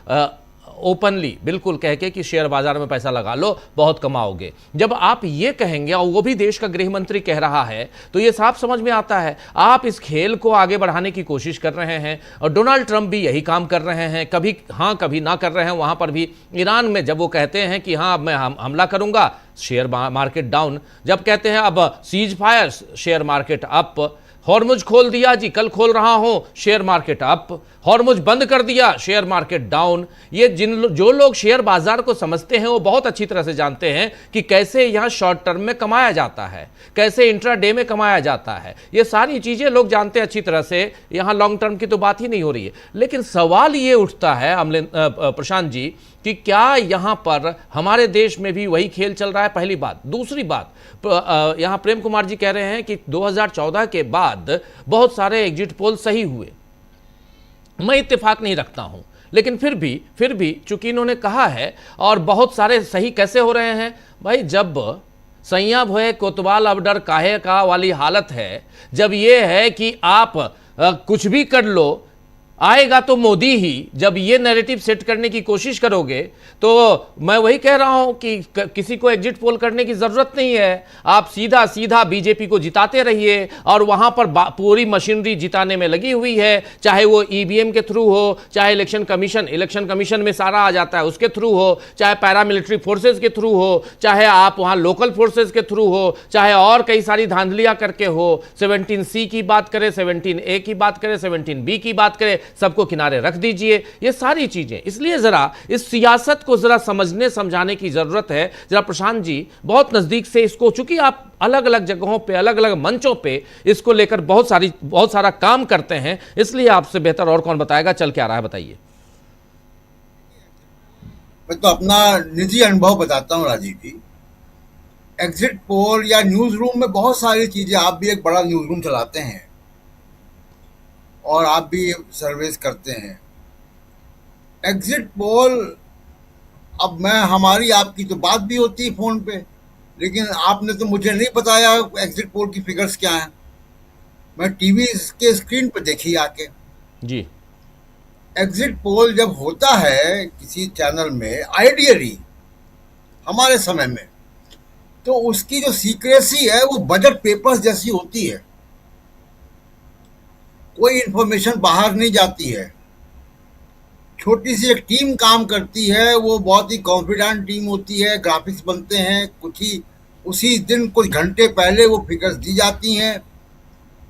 [SPEAKER 1] ओपनली बिल्कुल कह के कि शेयर बाजार में पैसा लगा लो, बहुत कमाओगे। जब आप ये कहेंगे और वो भी देश का गृह मंत्री कह रहा है, तो ये साफ समझ में आता है आप इस खेल को आगे बढ़ाने की कोशिश कर रहे हैं। और डोनाल्ड ट्रंप भी यही काम कर रहे हैं, कभी हाँ कभी ना कर रहे हैं। वहां पर भी ईरान में जब वो कहते हैं कि हाँ अब मैं हमला करूंगा, शेयर मार्केट डाउन। जब कहते हैं अब cease fire, share market up. Hormuz खोल दिया जी, कल खोल रहा हूं, शेयर मार्केट अप। हॉर्मुज बंद कर दिया, शेयर मार्केट डाउन। ये जो लोग शेयर बाजार को समझते हैं वो बहुत अच्छी तरह से जानते हैं कि कैसे यहां शॉर्ट टर्म में कमाया जाता है, कैसे इंट्राडे में कमाया जाता है। ये सारी चीजें लोग जानते हैं अच्छी तरह से, यहां लॉन्ग टर्म की तो बात ही नहीं हो रही है। लेकिन सवाल ये उठता है प्रशांत जी कि क्या यहां पर हमारे देश में भी वही खेल चल रहा है, पहली बात। दूसरी बात, यहां प्रेम कुमार जी कह रहे हैं कि 2014 के बाद बहुत सारे एग्जिट पोल सही हुए। मैं इत्तेफाक नहीं रखता हूं, लेकिन फिर भी चूंकि इन्होंने कहा है, और बहुत सारे सही कैसे हो रहे हैं भाई, जब सैया भोए कोतवाल अब डर काहे का वाली हालत है, जब ये है कि आप कुछ भी कर लो, आएगा तो मोदी ही, जब ये नैरेटिव सेट करने की कोशिश करोगे तो मैं वही कह रहा हूं कि किसी को एग्जिट पोल करने की जरूरत नहीं है। आप सीधा सीधा बीजेपी को जिताते रहिए, और वहां पर पूरी मशीनरी जिताने में लगी हुई है, चाहे वो ईवीएम के थ्रू हो, चाहे इलेक्शन कमीशन में सारा आ जाता है उसके थ्रू हो, चाहे पैरामिलिट्री फोर्सेज के थ्रू हो, चाहे आप वहां लोकल फोर्सेज के थ्रू हो, चाहे और कई सारी धांधलियां करके हो। 17C की बात करें, 17A की बात करें, 17B की बात करें, सबको किनारे रख दीजिए, ये सारी चीजें। इसलिए जरा इस सियासत को जरा समझने समझाने की जरूरत है। जरा प्रशांत जी बहुत नजदीक से इसको, चूंकि आप अलग अलग जगहों पे, अलग अलग मंचों पे इसको लेकर बहुत सारा काम करते हैं, इसलिए आपसे बेहतर और कौन बताएगा चल क्या रहा है, बताइए।
[SPEAKER 4] मैं तो अपना निजी अनुभव बताता हूं राजीव जी। एग्जिट पोल या न्यूज रूम में बहुत सारी चीजें, आप भी एक बड़ा न्यूज रूम चलाते हैं और आप भी सर्विस करते हैं। एग्जिट पोल, अब मैं हमारी आपकी तो बात भी होती है फोन पे, लेकिन आपने तो मुझे नहीं बताया एग्जिट पोल की फिगर्स क्या हैं। मैं टीवी के स्क्रीन पे देखी आके
[SPEAKER 1] जी।
[SPEAKER 4] एग्जिट पोल जब होता है किसी चैनल में, आइडियली हमारे समय में, तो उसकी जो सीक्रेसी है वो बजट पेपर्स जैसी होती है। कोई इंफॉर्मेशन बाहर नहीं जाती है। छोटी सी एक टीम काम करती है, वो बहुत ही कॉन्फिडेंट टीम होती है, ग्राफिक्स बनते हैं, कुछ ही उसी दिन कुछ घंटे पहले वो फिगर्स दी जाती हैं।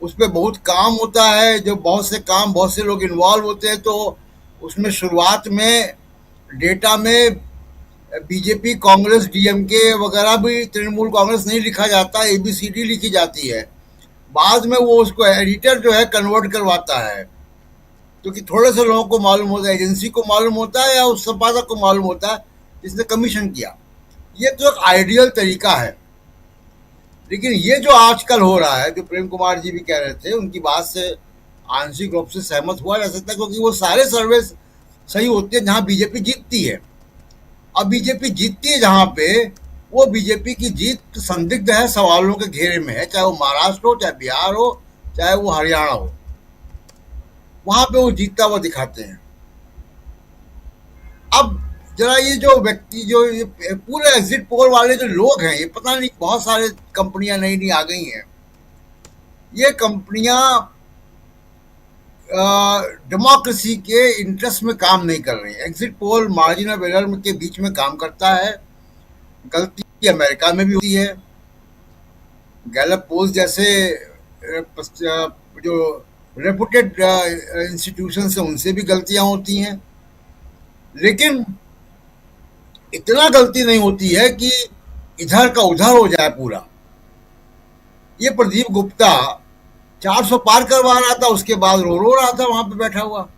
[SPEAKER 4] उस पर बहुत काम होता है, जो बहुत से लोग इन्वॉल्व होते हैं। तो उसमें शुरुआत में डेटा में बीजेपी, कांग्रेस, डीएमके वगैरह भी, तृणमूल कांग्रेस नहीं लिखा जाता, ABCD लिखी जाती है। बाद में वो उसको एडिटर जो है कन्वर्ट करवाता है, क्योंकि थोड़े से लोगों को मालूम होता है, एजेंसी को मालूम होता है या उस संपादक को मालूम होता है जिसने कमीशन किया। ये तो एक आइडियल तरीका है। लेकिन ये जो आजकल हो रहा है, जो प्रेम कुमार जी भी कह रहे थे, उनकी बात से आंशिक रूप से सहमत हुआ जा सकता है, क्योंकि वो सारे सर्वे सही होते हैं जहां बीजेपी जीतती है। अब बीजेपी जीतती है जहां पे, वो बीजेपी की जीत संदिग्ध है, सवालों के घेरे में है, चाहे वो महाराष्ट्र हो, चाहे बिहार हो, चाहे वो हरियाणा हो, वहां पे वो जीतता हुआ दिखाते हैं। अब जरा ये जो व्यक्ति, जो ये पूरे एग्जिट पोल वाले जो लोग हैं, ये पता नहीं बहुत सारे कंपनियां नई नई आ गई हैं। ये कंपनियां डेमोक्रेसी के इंटरेस्ट में काम नहीं कर रही। Exit poll margin of error के बीच में काम करता है। गलती अमेरिका में भी होती है। गैलप पोल्स जैसे जो रेपुटेड इंस्टीट्यूशन है, उनसे भी गलतियां होती हैं, लेकिन इतना गलती नहीं होती है कि इधर का उधर हो जाए पूरा। ये प्रदीप गुप्ता 400 पार करवा रहा था, उसके बाद रो रहा था वहां पे बैठा हुआ।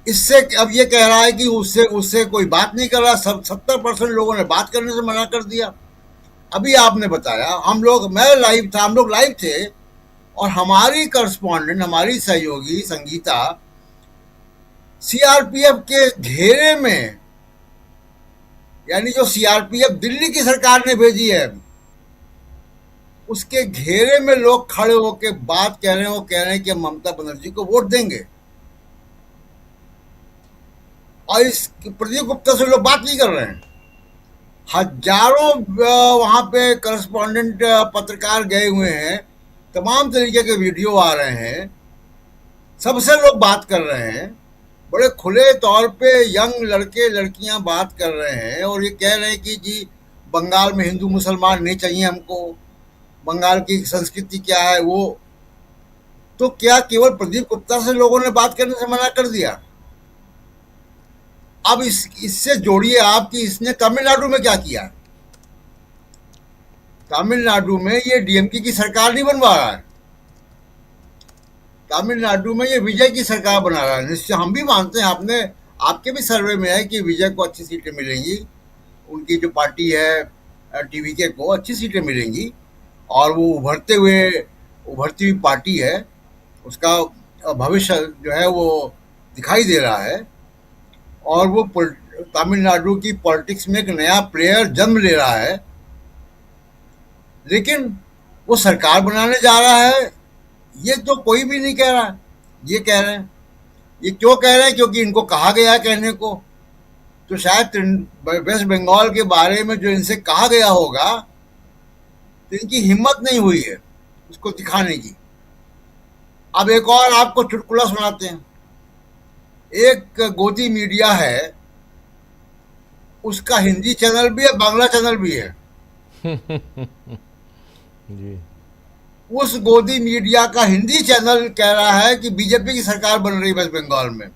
[SPEAKER 4] इससे अब ये कह रहा है कि उससे कोई बात नहीं कर रहा। 70% लोगों ने बात करने से मना कर दिया। अभी आपने बताया, हम लोग लाइव थे, और हमारी करस्पॉन्डेंट, हमारी सहयोगी संगीता सीआरपीएफ के घेरे में, यानी जो सीआरपीएफ दिल्ली की सरकार ने भेजी है, उसके घेरे में लोग खड़े होकर बात कह रहे हैं कि ममता बनर्जी को वोट देंगे, और इस प्रदीप गुप्ता से लोग बात नहीं कर रहे हैं। हजारों वहां पे करस्पॉन्डेंट पत्रकार गए हुए हैं, तमाम तरीके के वीडियो आ रहे हैं, सबसे लोग बात कर रहे हैं, बड़े खुले तौर पे यंग लड़के लड़कियां बात कर रहे हैं, और ये कह रहे हैं कि जी बंगाल में हिंदू मुसलमान नहीं चाहिए हमको, बंगाल की संस्कृति क्या है वो। तो क्या केवल प्रदीप गुप्ता से लोगों ने बात करने से मना कर दिया? अब इससे जोड़िए आप कि इसने तमिलनाडु में क्या किया। तमिलनाडु में ये डीएमके की सरकार नहीं बनवा रहा है, तमिलनाडु में ये विजय की सरकार बना रहा है। निश्चय हम भी मानते हैं, आपके भी सर्वे में है कि विजय को अच्छी सीटें मिलेंगी, उनकी जो पार्टी है टीवीके को अच्छी सीटें मिलेंगी, और वो उभरती हुई पार्टी है, उसका भविष्य जो है वो दिखाई दे रहा है, और वो तमिलनाडु की पॉलिटिक्स में एक नया प्लेयर जन्म ले रहा है। लेकिन वो सरकार बनाने जा रहा है, ये तो कोई भी नहीं कह रहा है। ये कह रहे हैं, ये क्यों कह रहे हैं? क्योंकि इनको कहा गया है कहने को। तो शायद वेस्ट बंगाल के बारे में जो इनसे कहा गया होगा, तो इनकी हिम्मत नहीं हुई है उसको दिखाने की। अब एक और आपको चुटकुला सुनाते हैं। एक गोदी मीडिया है, उसका हिंदी चैनल भी है, बांग्ला चैनल भी है।
[SPEAKER 1] जी।
[SPEAKER 4] उस गोदी मीडिया का हिंदी चैनल कह रहा है कि बीजेपी की सरकार बन रही है वेस्ट बंगाल में,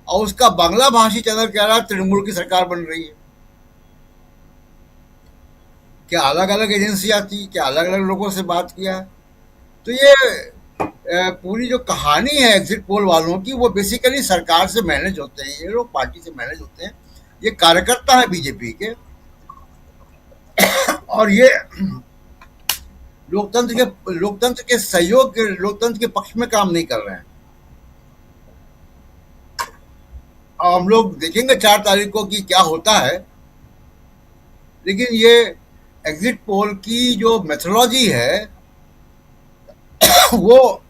[SPEAKER 4] और उसका बांग्ला भाषी चैनल कह रहा है तृणमूल की सरकार बन रही है। क्या अलग अलग एजेंसियां थी? क्या अलग अलग लोगों से बात किया है? तो ये पूरी जो कहानी है एग्जिट पोल वालों की, वो बेसिकली सरकार से मैनेज होते हैं, ये लोग पार्टी से मैनेज होते हैं, ये कार्यकर्ता है बीजेपी के, और ये लोकतंत्र के सहयोग के, लोकतंत्र के पक्ष में काम नहीं कर रहे हैं। हम लोग देखेंगे 4 तारीख को कि क्या होता है। लेकिन ये एग्जिट पोल की जो मेथोडोलॉजी है वो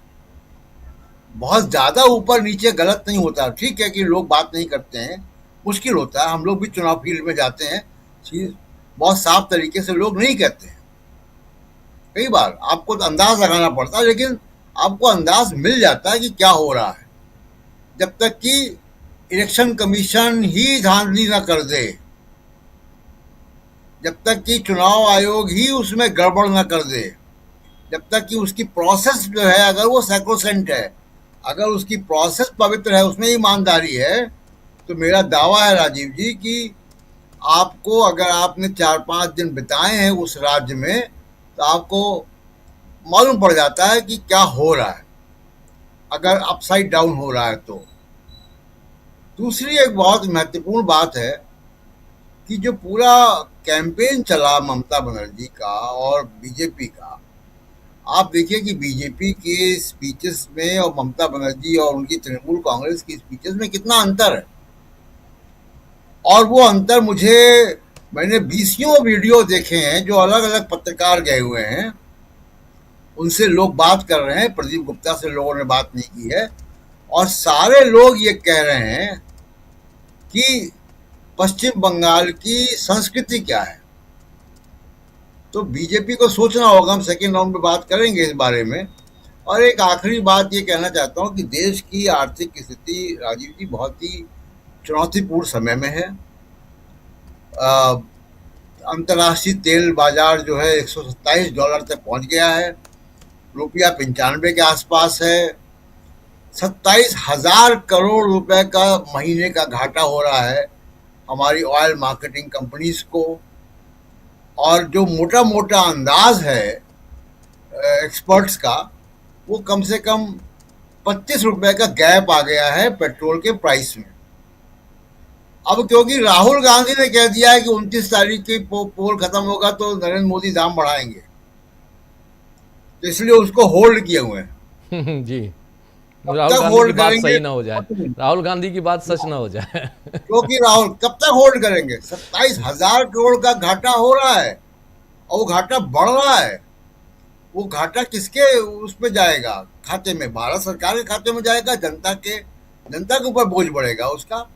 [SPEAKER 4] बहुत ज्यादा ऊपर नीचे गलत नहीं होता। ठीक है कि लोग बात नहीं करते हैं, मुश्किल होता है, हम लोग भी चुनाव फील्ड में जाते हैं, चीज बहुत साफ तरीके से लोग नहीं कहते हैं। कई बार आपको तो अंदाज लगाना पड़ता है, लेकिन आपको अंदाज मिल जाता है कि क्या हो रहा है, जब तक कि इलेक्शन कमीशन ही धांधली ना कर दे, जब तक कि चुनाव आयोग ही उसमें गड़बड़ ना कर दे, जब तक कि उसकी प्रोसेस जो है अगर वो सैक्रोसेंट है, अगर उसकी प्रोसेस पवित्र है, उसमें ईमानदारी है, तो मेरा दावा है राजीव जी कि आपको, अगर आपने 4-5 दिन बिताए हैं उस राज्य में, तो आपको मालूम पड़ जाता है कि क्या हो रहा है, अगर अपसाइड डाउन हो रहा है तो। दूसरी एक बहुत महत्वपूर्ण बात है कि जो पूरा कैंपेन चला ममता बनर्जी का और बीजेपी का, आप देखिए कि बीजेपी के स्पीचेस में और ममता बनर्जी और उनकी तृणमूल कांग्रेस की स्पीचेस में कितना अंतर है। और वो अंतर मैंने 20 वीडियो देखे हैं, जो अलग अलग पत्रकार गए हुए हैं, उनसे लोग बात कर रहे हैं, प्रदीप गुप्ता से लोगों ने बात नहीं की है, और सारे लोग ये कह रहे हैं कि पश्चिम बंगाल की संस्कृति क्या है। तो बीजेपी को सोचना होगा, हम सेकेंड राउंड में बात करेंगे इस बारे में। और एक आखिरी बात ये कहना चाहता हूँ कि देश की आर्थिक स्थिति राजीव जी बहुत ही चुनौतीपूर्ण समय में है। अंतर्राष्ट्रीय तेल बाजार जो है $127 तक पहुंच गया है, रुपया 95 के आसपास है, 27,000 करोड़ रुपए का महीने का घाटा हो रहा है हमारी ऑयल मार्केटिंग कंपनीज को। और जो मोटा मोटा अंदाज है एक्सपर्ट्स का, वो कम से कम 25 रुपए का गैप आ गया है पेट्रोल के प्राइस में। अब क्योंकि राहुल गांधी ने कह दिया है कि 29 तारीख की पोल खत्म होगा तो नरेंद्र मोदी दाम बढ़ाएंगे, तो इसलिए उसको होल्ड किए हुए हैं।
[SPEAKER 1] जी, राहुल गांधी की बात सही ना हो जाए, राहुल गांधी की बात सच ना हो जाए।
[SPEAKER 4] क्योंकि राहुल कब तक होल्ड करेंगे? 27,000 करोड़ का घाटा हो रहा है, और वो घाटा बढ़ रहा है। वो घाटा किसके उसमें जाएगा? खाते में, भारत सरकार के खाते में जाएगा, जनता के ऊपर बोझ बढ़ेगा उसका।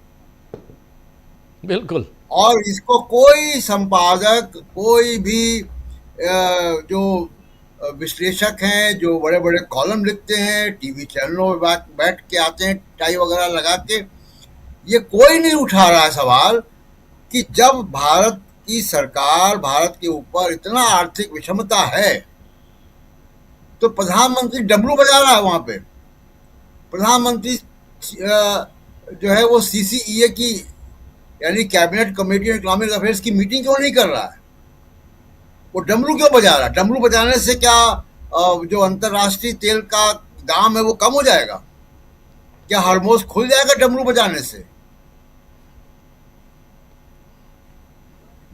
[SPEAKER 1] बिल्कुल।
[SPEAKER 4] और इसको कोई संपादक, कोई भी जो विश्लेषक हैं, जो बड़े बड़े कॉलम लिखते हैं, टीवी चैनलों में बैठ के आते हैं टाई वगैरह लगा के, ये कोई नहीं उठा रहा है सवाल कि जब भारत की सरकार, भारत के ऊपर इतना आर्थिक विषमता है, तो प्रधानमंत्री डमरू बजा रहा है वहां पे। प्रधानमंत्री जो है वो CCEA की, यानी cabinet committee on economic affairs की मीटिंग क्यों नहीं कर रहा है? वो डमरू क्यों बजा रहा है? डमरू बजाने से क्या जो अंतर्राष्ट्रीय तेल का दाम है वो कम हो जाएगा? क्या हार्मोज खुल जाएगा डमरू बजाने से?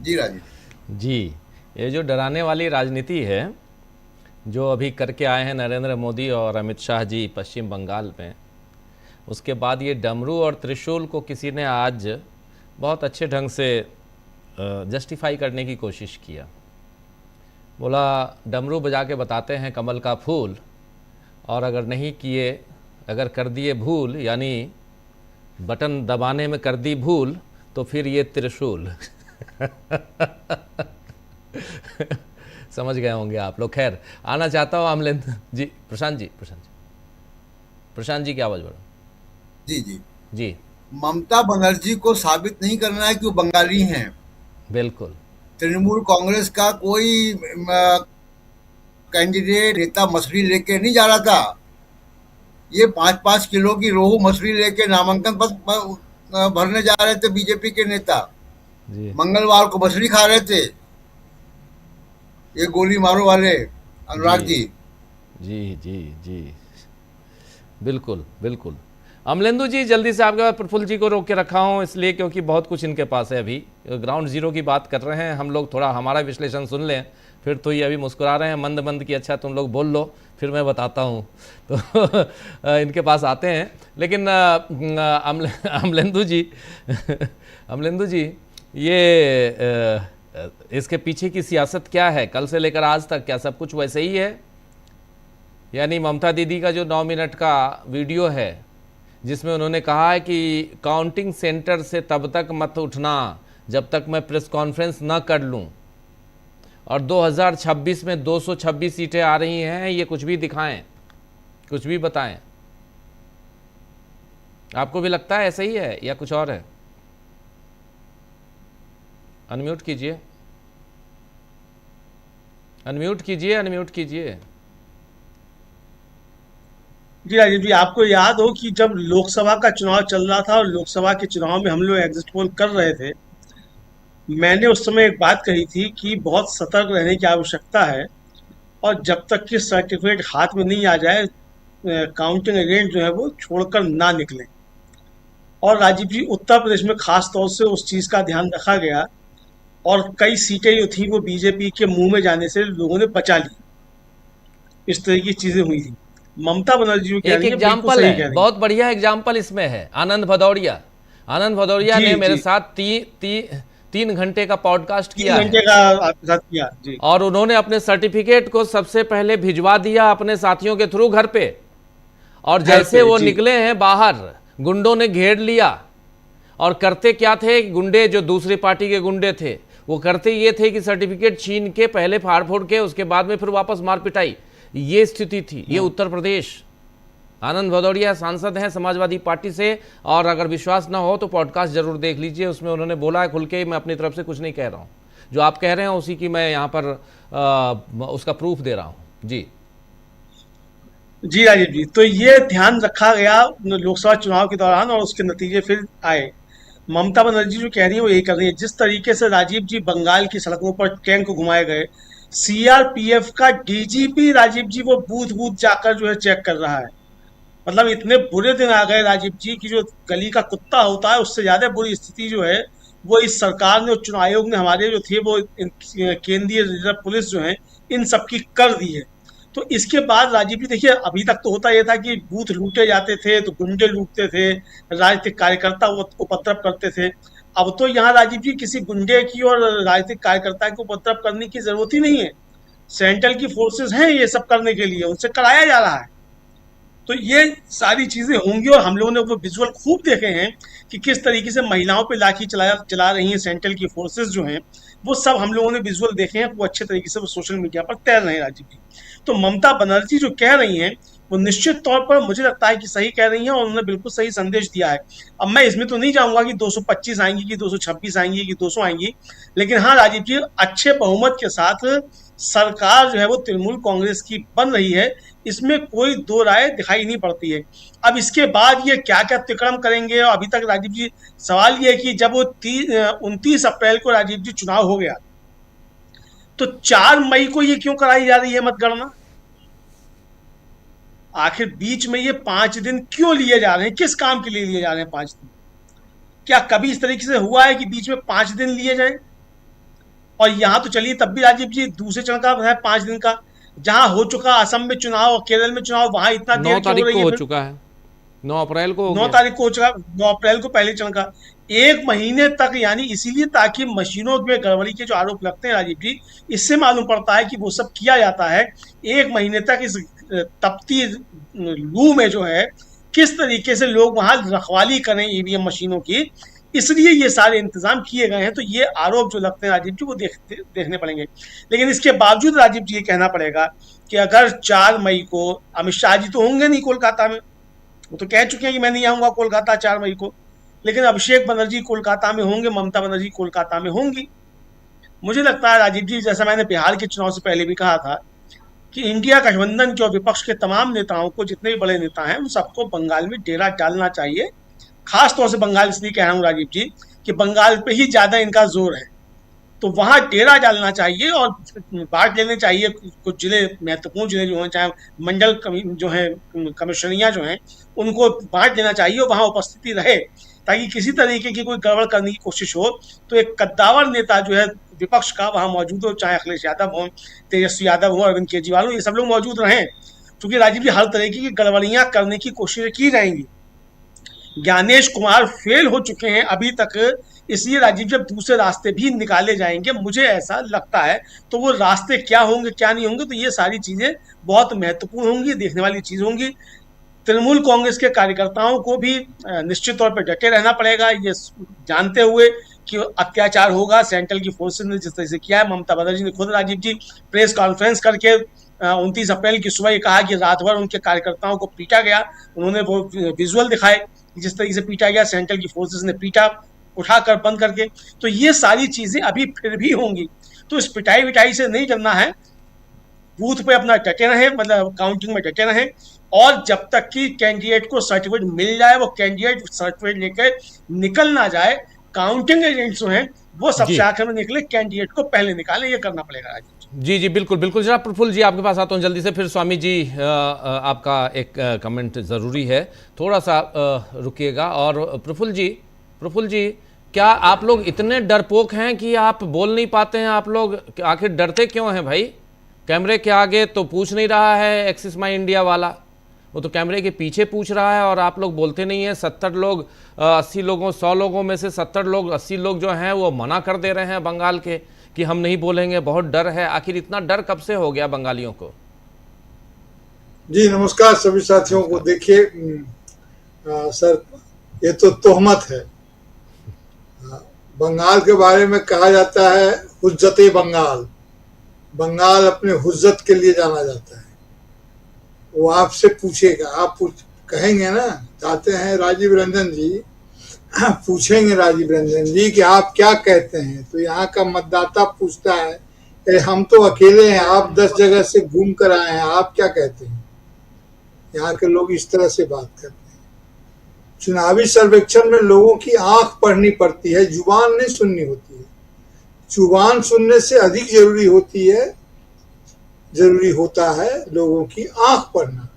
[SPEAKER 4] जी राजीव
[SPEAKER 1] जी, ये जो डराने वाली राजनीति है जो अभी करके आए हैं नरेंद्र मोदी और अमित शाह जी पश्चिम बंगाल में, उसके बाद ये डमरू और त्रिशूल को किसी ने आज बहुत अच्छे ढंग से जस्टिफाई करने की कोशिश किया। बोला डमरू बजा के बताते हैं कमल का फूल, और अगर नहीं किए, अगर कर दिए भूल, यानी बटन दबाने में कर दी भूल, तो फिर ये त्रिशूल। समझ गए होंगे आप लोग। खैर, आना चाहता हूँ अमलेंद्र जी, प्रशांत जी की आवाज़ बढ़ो।
[SPEAKER 4] जी जी
[SPEAKER 1] जी
[SPEAKER 4] ममता बनर्जी को साबित नहीं करना है कि वो बंगाली हैं।
[SPEAKER 1] बिल्कुल।
[SPEAKER 4] तृणमूल कांग्रेस का कोई कैंडिडेट नेता मछली लेके नहीं जा रहा था। ये 5-5 किलो की रोहू मछली लेके नामांकन पत्र भरने जा रहे थे बीजेपी के नेता।
[SPEAKER 1] जी
[SPEAKER 4] मंगलवार को मछली खा रहे थे ये गोली मारो वाले अनुराग जी।
[SPEAKER 1] जी जी जी बिल्कुल बिल्कुल। अमलेंदु जी, जल्दी से आपके पास प्रफुल्ल जी को रोक के रखा हूँ इसलिए क्योंकि बहुत कुछ इनके पास है। अभी ग्राउंड जीरो की बात कर रहे हैं हम लोग, थोड़ा हमारा विश्लेषण सुन लें, फिर तो ये अभी मुस्कुरा रहे हैं मंद मंद की, अच्छा तुम लोग बोल लो फिर मैं बताता हूँ। तो इनके पास आते हैं। लेकिन अमलेंदु जी ये इसके पीछे की सियासत क्या है? कल से लेकर आज तक क्या सब कुछ वैसे ही है? यानी ममता दीदी का जो 9 मिनट का वीडियो है जिसमें उन्होंने कहा है कि काउंटिंग सेंटर से तब तक मत उठना जब तक मैं प्रेस कॉन्फ्रेंस ना कर लूं, और 2026 में 226 सीटें आ रही हैं, ये कुछ भी दिखाएं, कुछ भी बताएं। आपको भी लगता है ऐसा ही है या कुछ और है? अनम्यूट कीजिए, अनम्यूट कीजिए, अनम्यूट कीजिए।
[SPEAKER 5] जी राजीव जी, आपको याद हो कि जब लोकसभा का चुनाव चल रहा था और लोकसभा के चुनाव में हम लोग एग्जिट पोल कर रहे थे, मैंने उस समय एक बात कही थी कि बहुत सतर्क रहने की आवश्यकता है और जब तक कि सर्टिफिकेट हाथ में नहीं आ जाए काउंटिंग एजेंट जो है वो छोड़कर ना निकले। और राजीव जी, उत्तर प्रदेश में खास तौर से उस चीज का ध्यान रखा गया और कई सीटें जो थी वो बीजेपी के मुंह में जाने से लोगों ने बचा ली। इस तरह की चीजें हुई थी। ममता बनर्जी जो कह
[SPEAKER 1] एक
[SPEAKER 5] रही है बिल्कुल
[SPEAKER 1] एग्जाम्पल
[SPEAKER 5] सही
[SPEAKER 1] है,
[SPEAKER 5] कह रही है।
[SPEAKER 1] बहुत बढ़िया एग्जाम्पल इसमें है आनंद भदौरिया। आनंद भदौरिया
[SPEAKER 5] जी,
[SPEAKER 1] ने मेरे
[SPEAKER 5] जी।
[SPEAKER 1] साथ 3 घंटे का पॉडकास्ट
[SPEAKER 5] 3
[SPEAKER 1] किया
[SPEAKER 5] घंटे
[SPEAKER 1] है
[SPEAKER 5] का आपके साथ किया जी।
[SPEAKER 1] और उन्होंने अपने सर्टिफिकेट को सबसे पहले भिजवा दिया अपने साथियों के थ्रू घर पे, और जैसे वो
[SPEAKER 5] जी।
[SPEAKER 1] निकले हैं बाहर, गुंडों ने घेर लिया। और करते क्या थे गुंडे, जो दूसरी पार्टी के गुंडे थे, वो करते ये थे कि सर्टिफिकेट छीन के पहले फाड़ फोड़ के उसके बाद में फिर वापस मार पिटाई। ये स्थिति थी। ये उत्तर प्रदेश। आनंद भदौरिया सांसद हैं समाजवादी पार्टी से, और अगर विश्वास ना हो तो पॉडकास्ट जरूर देख लीजिए, उसमें उन्होंने बोला है खुल के, मैं अपनी तरफ से कुछ नहीं कह रहा हूं, जो आप कह रहे हैं उसी की मैं यहां पर उसका प्रूफ दे रहा हूं। जी
[SPEAKER 5] जी राजीव जी, तो ये ध्यान रखा गया लोकसभा चुनाव के दौरान और उसके नतीजे फिर आए। ममता बनर्जी जो कह रही है वो यही कर रही है। जिस तरीके से राजीव जी बंगाल की सड़कों पर टैंक घुमाए गए, सीआरपीएफ का डीजीपी राजीव जी वो बूथ बूथ जाकर जो है चेक कर रहा है। मतलब इतने बुरे दिन आ गए राजीव जी की जो गली का कुत्ता होता है उससे ज्यादा बुरी स्थिति जो है वो इस सरकार ने और चुनाव आयोग ने हमारे जो थे वो केंद्रीय रिजर्व पुलिस जो है इन सबकी कर दी है। तो इसके बाद राजीव जी देखिए, अभी तक तो होता यह था कि बूथ लूटे जाते थे तो गुंडे लूटते थे, राजनीतिक कार्यकर्ता उपद्रव करते थे। अब तो यहाँ राजीव जी किसी गुंडे की और राजनीतिक कार्यकर्ता को उपद्रव करने की जरूरत ही नहीं है। सेंट्रल की फोर्सेस हैं ये सब करने के लिए, उनसे कराया जा रहा है। तो ये सारी चीजें होंगी और हम लोगों ने वो विजुअल खूब देखे हैं कि किस तरीके से महिलाओं पे लाठी चला रही हैं सेंट्रल की फोर्सेस जो हैं, वो सब हम लोगों ने विजुअल देखे हैं। वो अच्छे तरीके से वो सोशल मीडिया पर तैर रहे हैं राजीव जी। तो ममता बनर्जी जो कह रही हैं वो निश्चित तौर पर मुझे लगता है कि सही कह रही हैं और उन्होंने बिल्कुल सही संदेश दिया है। अब मैं इसमें तो नहीं जाऊंगा कि 225 आएंगी कि 226 आएंगी कि 200 आएंगी, लेकिन हाँ राजीव जी, अच्छे बहुमत के साथ सरकार जो है वो तृणमूल कांग्रेस की बन रही है, इसमें कोई दो राय दिखाई नहीं पड़ती है। अब इसके बाद ये क्या क्या अतिक्रम करेंगे, और अभी तक राजीव जी सवाल ये है कि जब वो 29 अप्रैल को राजीव जी चुनाव हो गया तो 4 मई को ये क्यों कराई जा रही है मतगणना? आखिर बीच में ये 5 दिन क्यों लिए जा रहे हैं? किस काम के लिए लिए जा रहे हैं 5 दिन? क्या कभी इस तरीके से हुआ है कि बीच में 5 दिन लिए जाएं? और यहाँ तो चलिए तब भी राजीव जी दूसरे चरण का है 5 दिन का, जहां हो चुका असम में चुनाव, केरल में चुनाव, वहां इतना
[SPEAKER 1] 9
[SPEAKER 5] देर क्यों हो
[SPEAKER 1] तारीख
[SPEAKER 5] रही
[SPEAKER 1] को
[SPEAKER 5] है
[SPEAKER 1] हो
[SPEAKER 5] फिर?
[SPEAKER 1] चुका है, 9 अप्रैल को हो
[SPEAKER 5] 9
[SPEAKER 1] गया।
[SPEAKER 5] तारीख को हो चुका, 9 अप्रैल को पहले चरण का, 1 महीने तक, यानी इसीलिए ताकि मशीनों में गड़बड़ी के जो आरोप लगते हैं राजीव जी, इससे मालूम पड़ता है कि वो सब किया जाता है 1 महीने तक। इस तपती लू में जो है किस तरीके से लोग वहां रखवाली करें ईवीएम मशीनों की, इसलिए ये सारे इंतजाम किए गए हैं। तो ये आरोप जो लगते हैं राजीव जी वो देखने पड़ेंगे। लेकिन इसके बावजूद राजीव जी ये कहना पड़ेगा कि अगर 4 मई को अमित शाह जी तो होंगे नहीं कोलकाता में, वो तो कह चुके हैं कि मैं नहीं आऊंगा कोलकाता 4 मई को, लेकिन अभिषेक बनर्जी कोलकाता में होंगे, ममता बनर्जी कोलकाता में होंगी। मुझे लगता है राजीव जी, जैसा मैंने बिहार के चुनाव से पहले भी कहा था, कि इंडिया गठबंधन के और विपक्ष के तमाम नेताओं को, जितने भी बड़े नेता हैं, उन सबको बंगाल में डेरा डालना चाहिए। खास तौर से बंगाल इसलिए कह रहा हूँ राजीव जी कि बंगाल पे ही ज्यादा इनका जोर है, तो वहां डेरा डालना चाहिए और बांट लेने चाहिए कुछ जिले, महत्वपूर्ण जिले जो हैं, चाहे मंडल जो है कमिश्नरियां जो हैं, उनको बांट लेना चाहिए और वहां उपस्थिति रहे, ताकि किसी तरीके की कोई गड़बड़ करने की कोशिश हो तो एक कद्दावर नेता जो है विपक्ष का वहां मौजूद हो, चाहे अखिलेश यादव हो, तेजस्वी यादव हो, अरविंद केजरीवाल हो, ये सब लोग मौजूद रहें। क्योंकि राजीव जी हर तरीके की गड़बड़ियां करने की कोशिशें की जाएंगी। ज्ञानेश कुमार फेल हो चुके हैं अभी तक, इसलिए राजीव जब दूसरे रास्ते भी निकाले जाएंगे, मुझे ऐसा लगता है। तो वो रास्ते क्या होंगे क्या नहीं होंगे, तो ये सारी चीजें बहुत महत्वपूर्ण होंगी, देखने वाली चीज होंगी। तृणमूल कांग्रेस के कार्यकर्ताओं को भी निश्चित तौर पर डटे रहना पड़ेगा, ये जानते हुए कि अत्याचार होगा। सेंट्रल की फोर्सेस ने जिस तरह से किया है, ममता बनर्जी ने खुद राजीव जी प्रेस कॉन्फ्रेंस करके 29 अप्रैल की सुबह ये कहा कि रात भर उनके कार्यकर्ताओं को पीटा गया। उन्होंने वो विजुअल दिखाए जिस तरीके से पीटा गया, सेंट्रल की फोर्सेस ने पीटा उठाकर बंद करके। तो ये सारी चीजें अभी फिर भी होंगी, तो इस पिटाई विटाई से नहीं डरना है। बूथ पे अपना डटे रहे, मतलब काउंटिंग में डटे रहे, और जब तक कि कैंडिडेट को सर्टिफिकेट मिल जाए, वो कैंडिडेट सर्टिफिकेट लेकर निकल ना जाए। काउंटिंग एजेंट्स जो हैं वो सबसे आखिर में निकले, कैंडिडेट को पहले निकाले, ये करना पड़ेगा।
[SPEAKER 1] जी जी बिल्कुल बिल्कुल। जरा प्रफुल्ल जी आपके पास आता हूँ जल्दी से, फिर स्वामी जी आपका एक कमेंट ज़रूरी है, थोड़ा सा रुकिएगा। और प्रफुल्ल जी क्या आप लोग इतने डरपोक हैं कि आप बोल नहीं पाते हैं? आप लोग आखिर डरते क्यों हैं भाई? कैमरे के आगे तो पूछ नहीं रहा है एक्सिस माई इंडिया वाला, वो तो कैमरे के पीछे पूछ रहा है और आप लोग बोलते नहीं हैं। 70 लोग 80 लोगों 100 लोगों में से 70 लोग 80 लोग जो हैं वो मना कर दे रहे हैं बंगाल के कि हम नहीं बोलेंगे, बहुत डर है। आखिर इतना डर कब से हो गया बंगालियों को?
[SPEAKER 6] जी नमस्कार सभी साथियों को। देखिए सर, ये तो तोहमत है। बंगाल के बारे में कहा जाता है हुज्जते बंगाल, बंगाल अपने हुज्जत के लिए जाना जाता है। वो आपसे पूछेगा, आप कहेंगे ना, चाहते हैं राजीव रंजन जी, पूछेंगे राजीव रंजन जी कि आप क्या कहते हैं, तो यहाँ का मतदाता पूछता है अरे हम तो अकेले हैं, आप 10 जगह से घूम कर आए हैं, आप क्या कहते हैं? यहाँ के लोग इस तरह से बात करते हैं। चुनावी सर्वेक्षण में लोगों की आंख पढ़नी पड़ती है, जुबान नहीं सुननी होती है। जुबान सुनने से अधिक जरूरी होता है लोगों की आंख पढ़ना।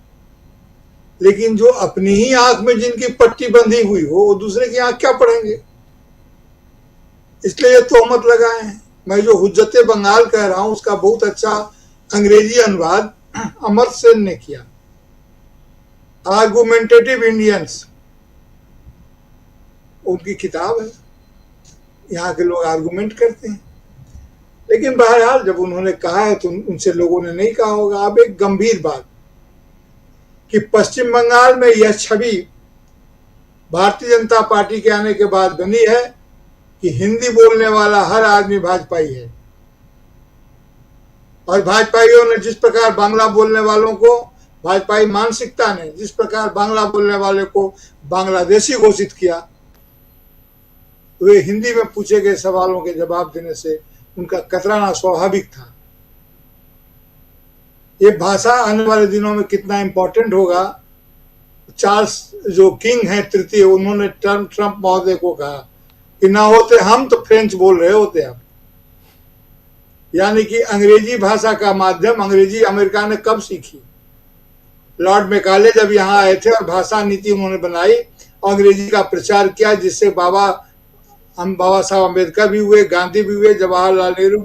[SPEAKER 6] लेकिन जो अपनी ही आंख में जिनकी पट्टी बंधी हुई हो, वो दूसरे की आंख क्या पढ़ेंगे? इसलिए ये तोहमत लगाए हैं। मैं जो हुज्जते बंगाल कह रहा हूं उसका बहुत अच्छा अंग्रेजी अनुवाद अमर सेन ने किया। आर्गुमेंटेटिव इंडियंस उनकी किताब है। यहाँ के लोग आर्गुमेंट करते हैं, लेकिन बहरहाल जब उन्होंने कहा है तो उनसे लोगों ने नहीं कहा होगा। अब एक गंभीर बात कि पश्चिम बंगाल में यह छवि भारतीय जनता पार्टी के आने के बाद बनी है कि हिंदी बोलने वाला हर आदमी भाजपाई है, और भाजपाइयों ने जिस प्रकार बांग्ला बोलने वालों को, भाजपाई मानसिकता ने जिस प्रकार बांग्ला बोलने वाले को बांग्लादेशी घोषित किया, तो वे हिंदी में पूछे गए सवालों के जवाब देने से उनका कतराना स्वाभाविक था। ये भाषा आने वाले दिनों में कितना इंपॉर्टेंट होगा। चार्ल्स जो किंग हैं तृतीय, उन्होंने ट्रंप महोदय को कहा कि ना होते हम तो फ्रेंच बोल रहे होते आप। यानी कि अंग्रेजी भाषा का माध्यम, अंग्रेजी अमेरिका ने कब सीखी? लॉर्ड मैकाले जब यहाँ आए थे और भाषा नीति उन्होंने बनाई, अंग्रेजी का प्रचार किया, जिससे बाबा हम बाबा साहब अम्बेडकर भी हुए, गांधी भी हुए, जवाहरलाल नेहरू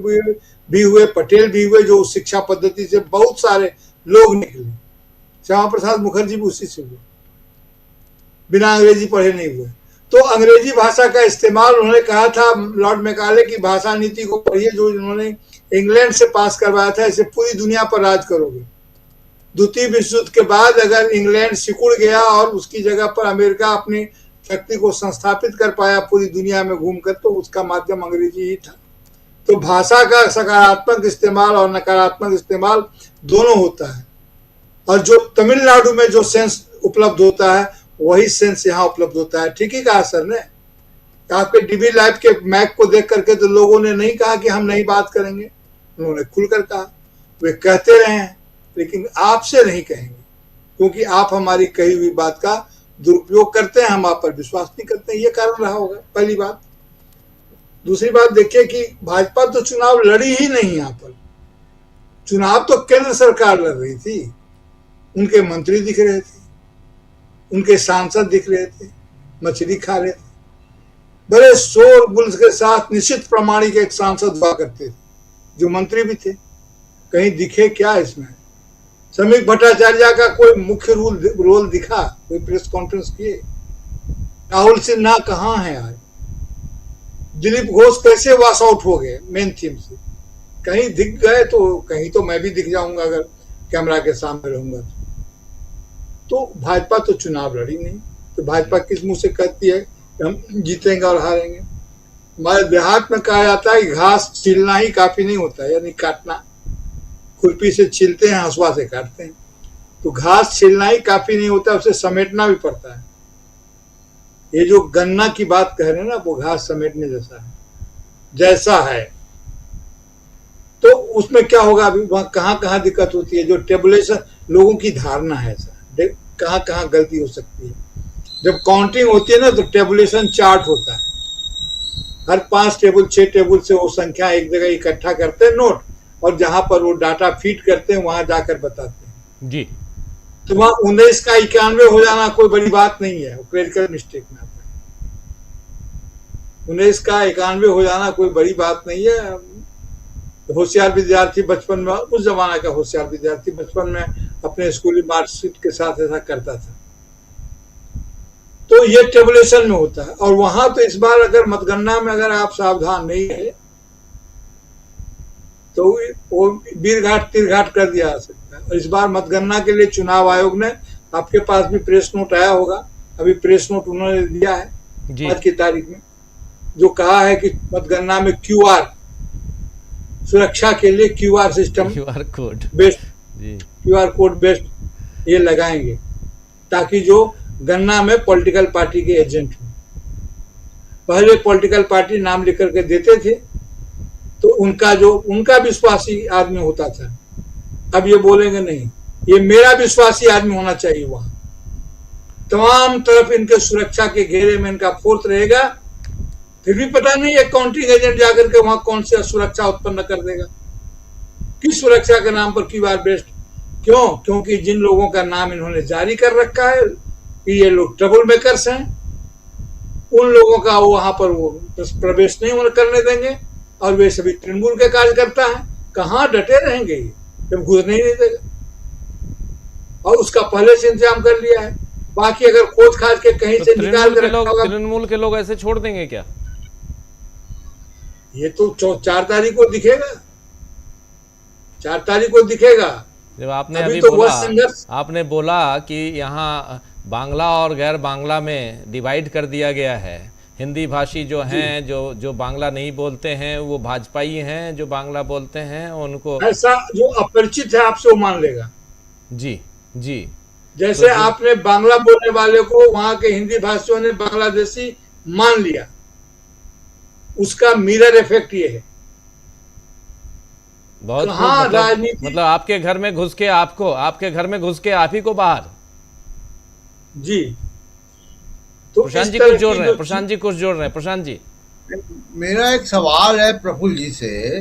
[SPEAKER 6] भी हुए, पटेल भी हुए, जो शिक्षा पद्धति से बहुत सारे लोग निकले। श्यामा प्रसाद मुखर्जी भी उसी से हुए, बिना अंग्रेजी पढ़े नहीं हुए। तो अंग्रेजी भाषा का इस्तेमाल उन्होंने कहा था लॉर्ड मैकाले की भाषा नीति को पढ़िए जो इन्होंने इंग्लैंड से पास करवाया था, इसे पूरी दुनिया पर राज करोगे। द्वितीय विश्व युद्ध के बाद अगर इंग्लैंड सिकुड़ गया और उसकी जगह पर अमेरिका अपनी शक्ति को संस्थापित कर पाया पूरी दुनिया में घूमकर, तो उसका माध्यम अंग्रेजी ही था। तो भाषा का सकारात्मक इस्तेमाल और नकारात्मक इस्तेमाल दोनों होता है, और जो तमिलनाडु में जो सेंस उपलब्ध होता है वही सेंस यहाँ उपलब्ध होता है। ठीक ही कहा सर ने। आपके डीबी लाइव के मैक को देख करके तो लोगों ने नहीं कहा कि हम नहीं बात करेंगे, उन्होंने खुलकर कहा। वे कहते रहे हैं, लेकिन आपसे नहीं कहेंगे, क्योंकि आप हमारी कही हुई बात का दुरुपयोग करते हैं, हम आप पर विश्वास नहीं करते हैं। ये कारण रहा होगा, पहली बात। दूसरी बात देखिए कि भाजपा तो चुनाव लड़ी ही नहीं। यहाँ पर चुनाव तो केंद्र सरकार लड़ रही थी, उनके मंत्री दिख रहे थे, उनके सांसद दिख रहे थे, मछली खा रहे थे, बड़े शोर गुल के साथ। निश्चित प्रामाणिक एक सांसद हुआ करते थे, जो मंत्री भी थे। कहीं दिखे क्या इसमें? श्रमिक भट्टाचार्य का कोई मुख्य रोल दिखा? कोई प्रेस कॉन्फ्रेंस किए? राहुल सिन्हा कहाँ है आज? दिलीप घोष कैसे वॉश आउट हो गए मेन थीम से? कहीं दिख गए तो कहीं तो मैं भी दिख जाऊंगा अगर कैमरा के सामने रहूंगा तो भाजपा तो चुनाव लड़ी नहीं, तो भाजपा किस मुंह से कहती है कि हम जीतेंगे और हारेंगे? हमारे देहात में कहा जाता है कि घास छीलना ही काफी नहीं होता है, यानी काटना। खुरपी से छीलते हैं, हंसुआ से काटते हैं। तो घास छीलना ही काफी नहीं होता, उसे समेटना भी पड़ता है। ये जो गन्ना की बात कह रहे हैं ना, वो घास समेटने जैसा है। तो उसमें क्या होगा? अभी वहां कहाँ कहाँ दिक्कत होती है? जो टेबुलेशन लोगों की धारणा है, कहाँ कहाँ गलती हो सकती है। जब काउंटिंग होती है ना, तो टेबुलेशन चार्ट होता है। हर 5 टेबल 6 टेबल से वो संख्या एक जगह इकट्ठा करते हैं नोट, और जहां पर वो डाटा फीड करते हैं वहां जाकर बताते हैं
[SPEAKER 1] जी।
[SPEAKER 6] तो वहां 19 का 91 हो जाना कोई बड़ी बात नहीं है, वो क्लरिकल मिस्टेक में आता है। 19 का 91 हो जाना कोई बड़ी बात नहीं है। होशियार विद्यार्थी बचपन में, उस जमाना का होशियार विद्यार्थी बचपन में अपने स्कूली मार्कशीट के साथ ऐसा करता था। तो ये टेबुलेशन में होता है। और वहां तो इस बार अगर मतगणना में अगर आप सावधान नहीं है तो वो वीरघाट तीरघाट कर दिया जा सकता है। और इस बार मतगणना के लिए चुनाव आयोग ने, आपके पास भी प्रेस नोट आया होगा, अभी प्रेस नोट उन्होंने दिया है आज की तारीख में, जो कहा है कि मतगणना में QR सुरक्षा के लिए QR system,
[SPEAKER 1] QR code
[SPEAKER 6] based, QR code based ये लगाएंगे, ताकि जो गणना में पॉलिटिकल पार्टी के एजेंट हो। पहले पॉलिटिकल पार्टी नाम लिख करके देते थे तो उनका विश्वासी आदमी होता था। अब ये बोलेंगे नहीं, ये मेरा विश्वासी आदमी होना चाहिए। वहां तमाम तरफ इनके सुरक्षा के घेरे में इनका फोर्स रहेगा, फिर भी पता नहीं है काउंटिंग एजेंट जाकर के वहां कौन सी सुरक्षा उत्पन्न कर देगा। किस सुरक्षा के नाम पर QR बेस्ड? क्यों? क्योंकि जिन लोगों का नाम इन्होंने जारी कर रखा है कि ये लोग ट्रबल मेकर्स हैं, उन लोगों का वहां पर वो प्रवेश नहीं करने देंगे, और वे सभी तृणमूल के कार्यकर्ता हैं। कहाँ डटे रहेंगे ये, जब घुसने ही नहीं देगा। और उसका पहले से इंतजाम कर लिया है। बाकी अगर खोज खाज के कहीं से निकाल कर
[SPEAKER 1] तृणमूल के लोग ऐसे छोड़ देंगे क्या?
[SPEAKER 6] ये तो 4 तारीख को दिखेगा, 4 तारीख को दिखेगा।
[SPEAKER 1] जब आपने
[SPEAKER 6] अभी
[SPEAKER 1] अभी
[SPEAKER 6] तो
[SPEAKER 1] बोला, आपने बोला कि यहाँ बांग्ला और गैर बांग्ला में डिवाइड कर दिया गया है। हिंदी भाषी जो हैं, जो बांग्ला नहीं बोलते हैं वो भाजपाई हैं, जो बांग्ला बोलते हैं उनको,
[SPEAKER 6] ऐसा जो अपरिचित है आपसे वो मान लेगा।
[SPEAKER 1] जी जी।
[SPEAKER 6] जैसे तो आपने बांग्ला बोलने वाले को वहां के हिंदी भाषियों ने बांग्लादेशी मान लिया, उसका मिरर इफेक्ट ये है।
[SPEAKER 1] बहुत राजनीति, मतलब आपके घर में घुस के आप ही को बाहर।
[SPEAKER 6] जी।
[SPEAKER 1] तो प्रशांत जी कुछ जोड़ रहे हैं, प्रशांत जी
[SPEAKER 4] मेरा एक सवाल है प्रफुल्ल जी से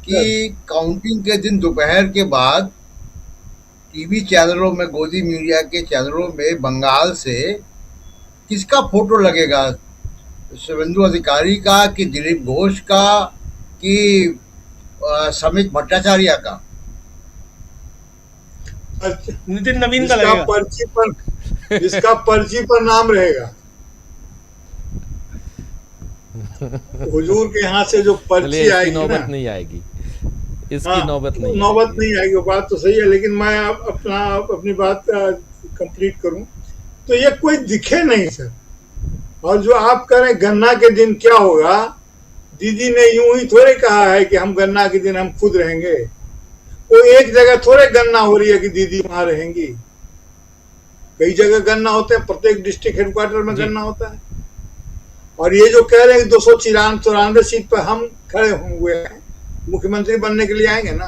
[SPEAKER 4] कि काउंटिंग के दिन दोपहर के बाद टीवी चैनलों में, गोदी मीडिया के चैनलों में बंगाल से किसका फोटो लगेगा शुभेंदु अधिकारी का कि दिलीप घोष का कि समित भट्टाचार्य का?
[SPEAKER 5] नितिन नवीन का
[SPEAKER 6] जिसका
[SPEAKER 5] लगेगा।
[SPEAKER 6] जिसका पर्ची पर नाम रहेगा, हुजूर के यहाँ से जो
[SPEAKER 1] चलिए,
[SPEAKER 6] पर्ची
[SPEAKER 1] इसकी
[SPEAKER 6] आएगी
[SPEAKER 1] नौबत
[SPEAKER 6] ना,
[SPEAKER 1] नहीं आएगी, इसकी
[SPEAKER 6] हाँ,
[SPEAKER 1] नौबत नहीं
[SPEAKER 6] नौबत
[SPEAKER 1] आएगी।
[SPEAKER 6] नहीं आएगी, वो बात तो सही है। लेकिन मैं अपनी बात कंप्लीट करूं तो ये कोई दिखे नहीं सर। और जो आप कह रहे हैं गन्ना के दिन क्या होगा, दीदी ने यूं ही थोड़े कहा है कि हम गन्ना के दिन हम खुद रहेंगे। वो एक जगह थोड़े गन्ना हो रही है कि दीदी वहां रहेंगी, कई जगह गन्ना होते हैं, प्रत्येक डिस्ट्रिक्ट हेडक्वार्टर में गन्ना होता है। और ये जो कह रहे हैं कि 294 सीट पर हम खड़े हुए हैं, मुख्यमंत्री बनने के लिए आएंगे ना,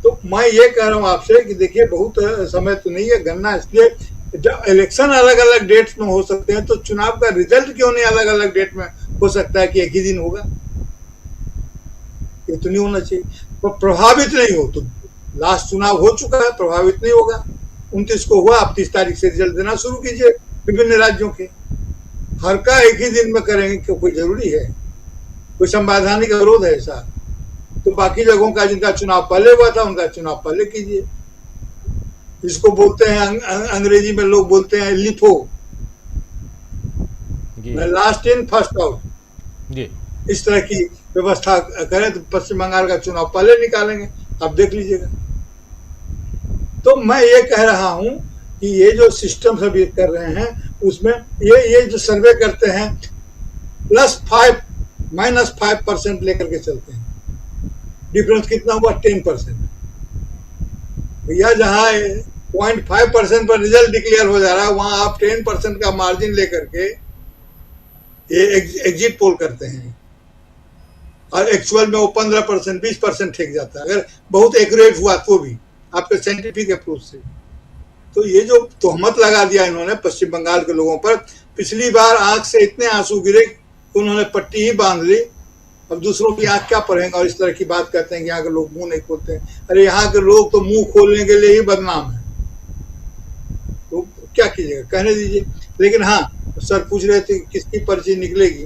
[SPEAKER 6] तो मैं ये कह रहा हूं आपसे कि देखिए बहुत समय तो नहीं है गन्ना, इसलिए जब इलेक्शन अलग अलग डेट्स में हो सकते हैं तो चुनाव का रिजल्ट क्यों नहीं अलग अलग डेट में हो सकता है कि एक ही दिन होगा? ये तो नहीं होना चाहिए। तो प्रभावित नहीं हो तो लास्ट चुनाव हो चुका है, प्रभावित नहीं होगा। 29 को हुआ, आप 30 तारीख से रिजल्ट देना शुरू कीजिए विभिन्न राज्यों के। हर का एक ही दिन में करेंगे क्यों, कोई जरूरी है? कोई संवैधानिक अवरोध है ऐसा? तो बाकी जगहों का जिनका चुनाव पहले हुआ था उनका चुनाव पहले कीजिए। इसको बोलते हैं अंग्रेजी में लोग बोलते हैं LIFO, last in first out. इस तरह की व्यवस्था करें तो पश्चिम बंगाल का चुनाव पहले निकालेंगे, आप देख लीजिएगा। तो मैं ये कह रहा हूं कि ये जो सिस्टम सभी कर रहे हैं उसमें ये जो सर्वे करते हैं +5 -5% लेकर के चलते हैं। डिफरेंस कितना हुआ? 10%। भैया जहां 0.5% पर रिजल्ट डिक्लेयर हो जा रहा है वहां आप 10% का मार्जिन लेकर के ये एग्जिट पोल करते हैं और एक्चुअल में वो 15% 20% ठेक जाता है, अगर बहुत एक्यूरेट हुआ तो भी आपके साइंटिफिक अप्रोच से। तो ये जो तोहमत लगा दिया इन्होंने पश्चिम बंगाल के लोगों पर, पिछली बार आंख से इतने आंसू गिरे कि उन्होंने पट्टी ही बांध ली। अब दूसरों की आंख क्या पढ़ेंगे और इस तरह की बात करते हैं कि यहाँ के लोग मुंह नहीं खोलते हैं। अरे यहाँ के लोग तो मुंह खोलने के लिए ही बदनाम है, तो क्या कीजिएगा, कहने दीजिए। लेकिन हाँ, सर पूछ रहे थे किसकी पर्ची निकलेगी,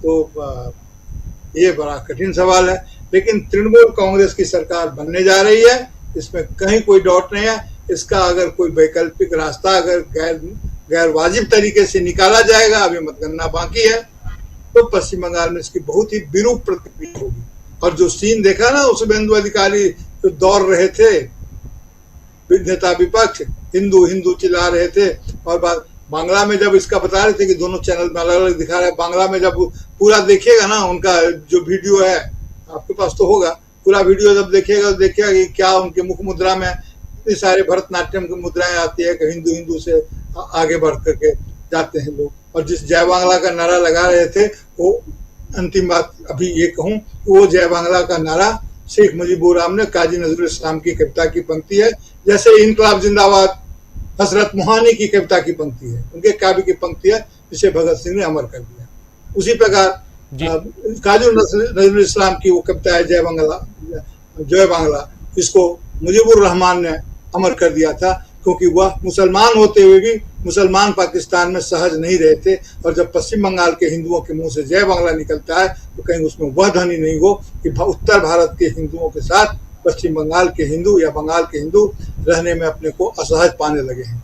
[SPEAKER 6] तो ये बड़ा कठिन सवाल है। लेकिन तृणमूल कांग्रेस की सरकार बनने जा रही है, इसमें कहीं कोई डाउट नहीं है। इसका अगर कोई वैकल्पिक रास्ता अगर गैर वाजिब तरीके से निकाला जाएगा, अभी मतगणना बाकी है, तो पश्चिम बंगाल में इसकी बहुत ही विरूप प्रतिक्रिया होगी। और जो सीन देखा ना, उस शुभेंदु अधिकारी जो दौड़ रहे थे, नेता विपक्ष हिंदू हिंदू चिल्ला रहे थे, और बांग्ला में जब इसका बता रहे थे कि दोनों चैनल में अलग अलग दिखा रहे हैं, बांग्ला में जब पूरा देखिएगा ना, उनका जो वीडियो है आपके पास तो होगा, पूरा वीडियो जब देखिएगा तो देखिएगा कि क्या उनके मुख मुद्रा में इतनी सारे भरतनाट्यम की मुद्राएं आती है कि हिंदू हिंदू से आगे बढ़ करके जाते हैं लोग। और जिस जय बांग्ला का नारा लगा रहे थे, वो अंतिम बात अभी ये कहूं, वो जय बांग्ला का नारा शेख मुजीबुर रहमान ने काजी नजरुल इस्लाम की कविता की पंक्ति है, जैसे इनकलाब जिंदाबाद हजरत मोहानी की कविता की पंक्ति है, उनके काव्य की पंक्ति है, जिसे भगत सिंह ने अमर कर दिया। उसी प्रकार काजी नजरुल इस्लाम की वो कविता है जय बांग्ला, इसको मुजीबुर रहमान ने अमर कर दिया था, क्योंकि वह मुसलमान होते हुए भी मुसलमान पाकिस्तान में सहज नहीं रहे थे। और जब पश्चिम बंगाल के हिंदुओं के मुंह से जय बांग्ला निकलता है तो कहीं उसमें वह ध्वनि नहीं हो कि उत्तर भारत के हिंदुओं के साथ पश्चिम बंगाल के हिंदू या बंगाल के हिंदू रहने में अपने को असहज पाने लगे हैं।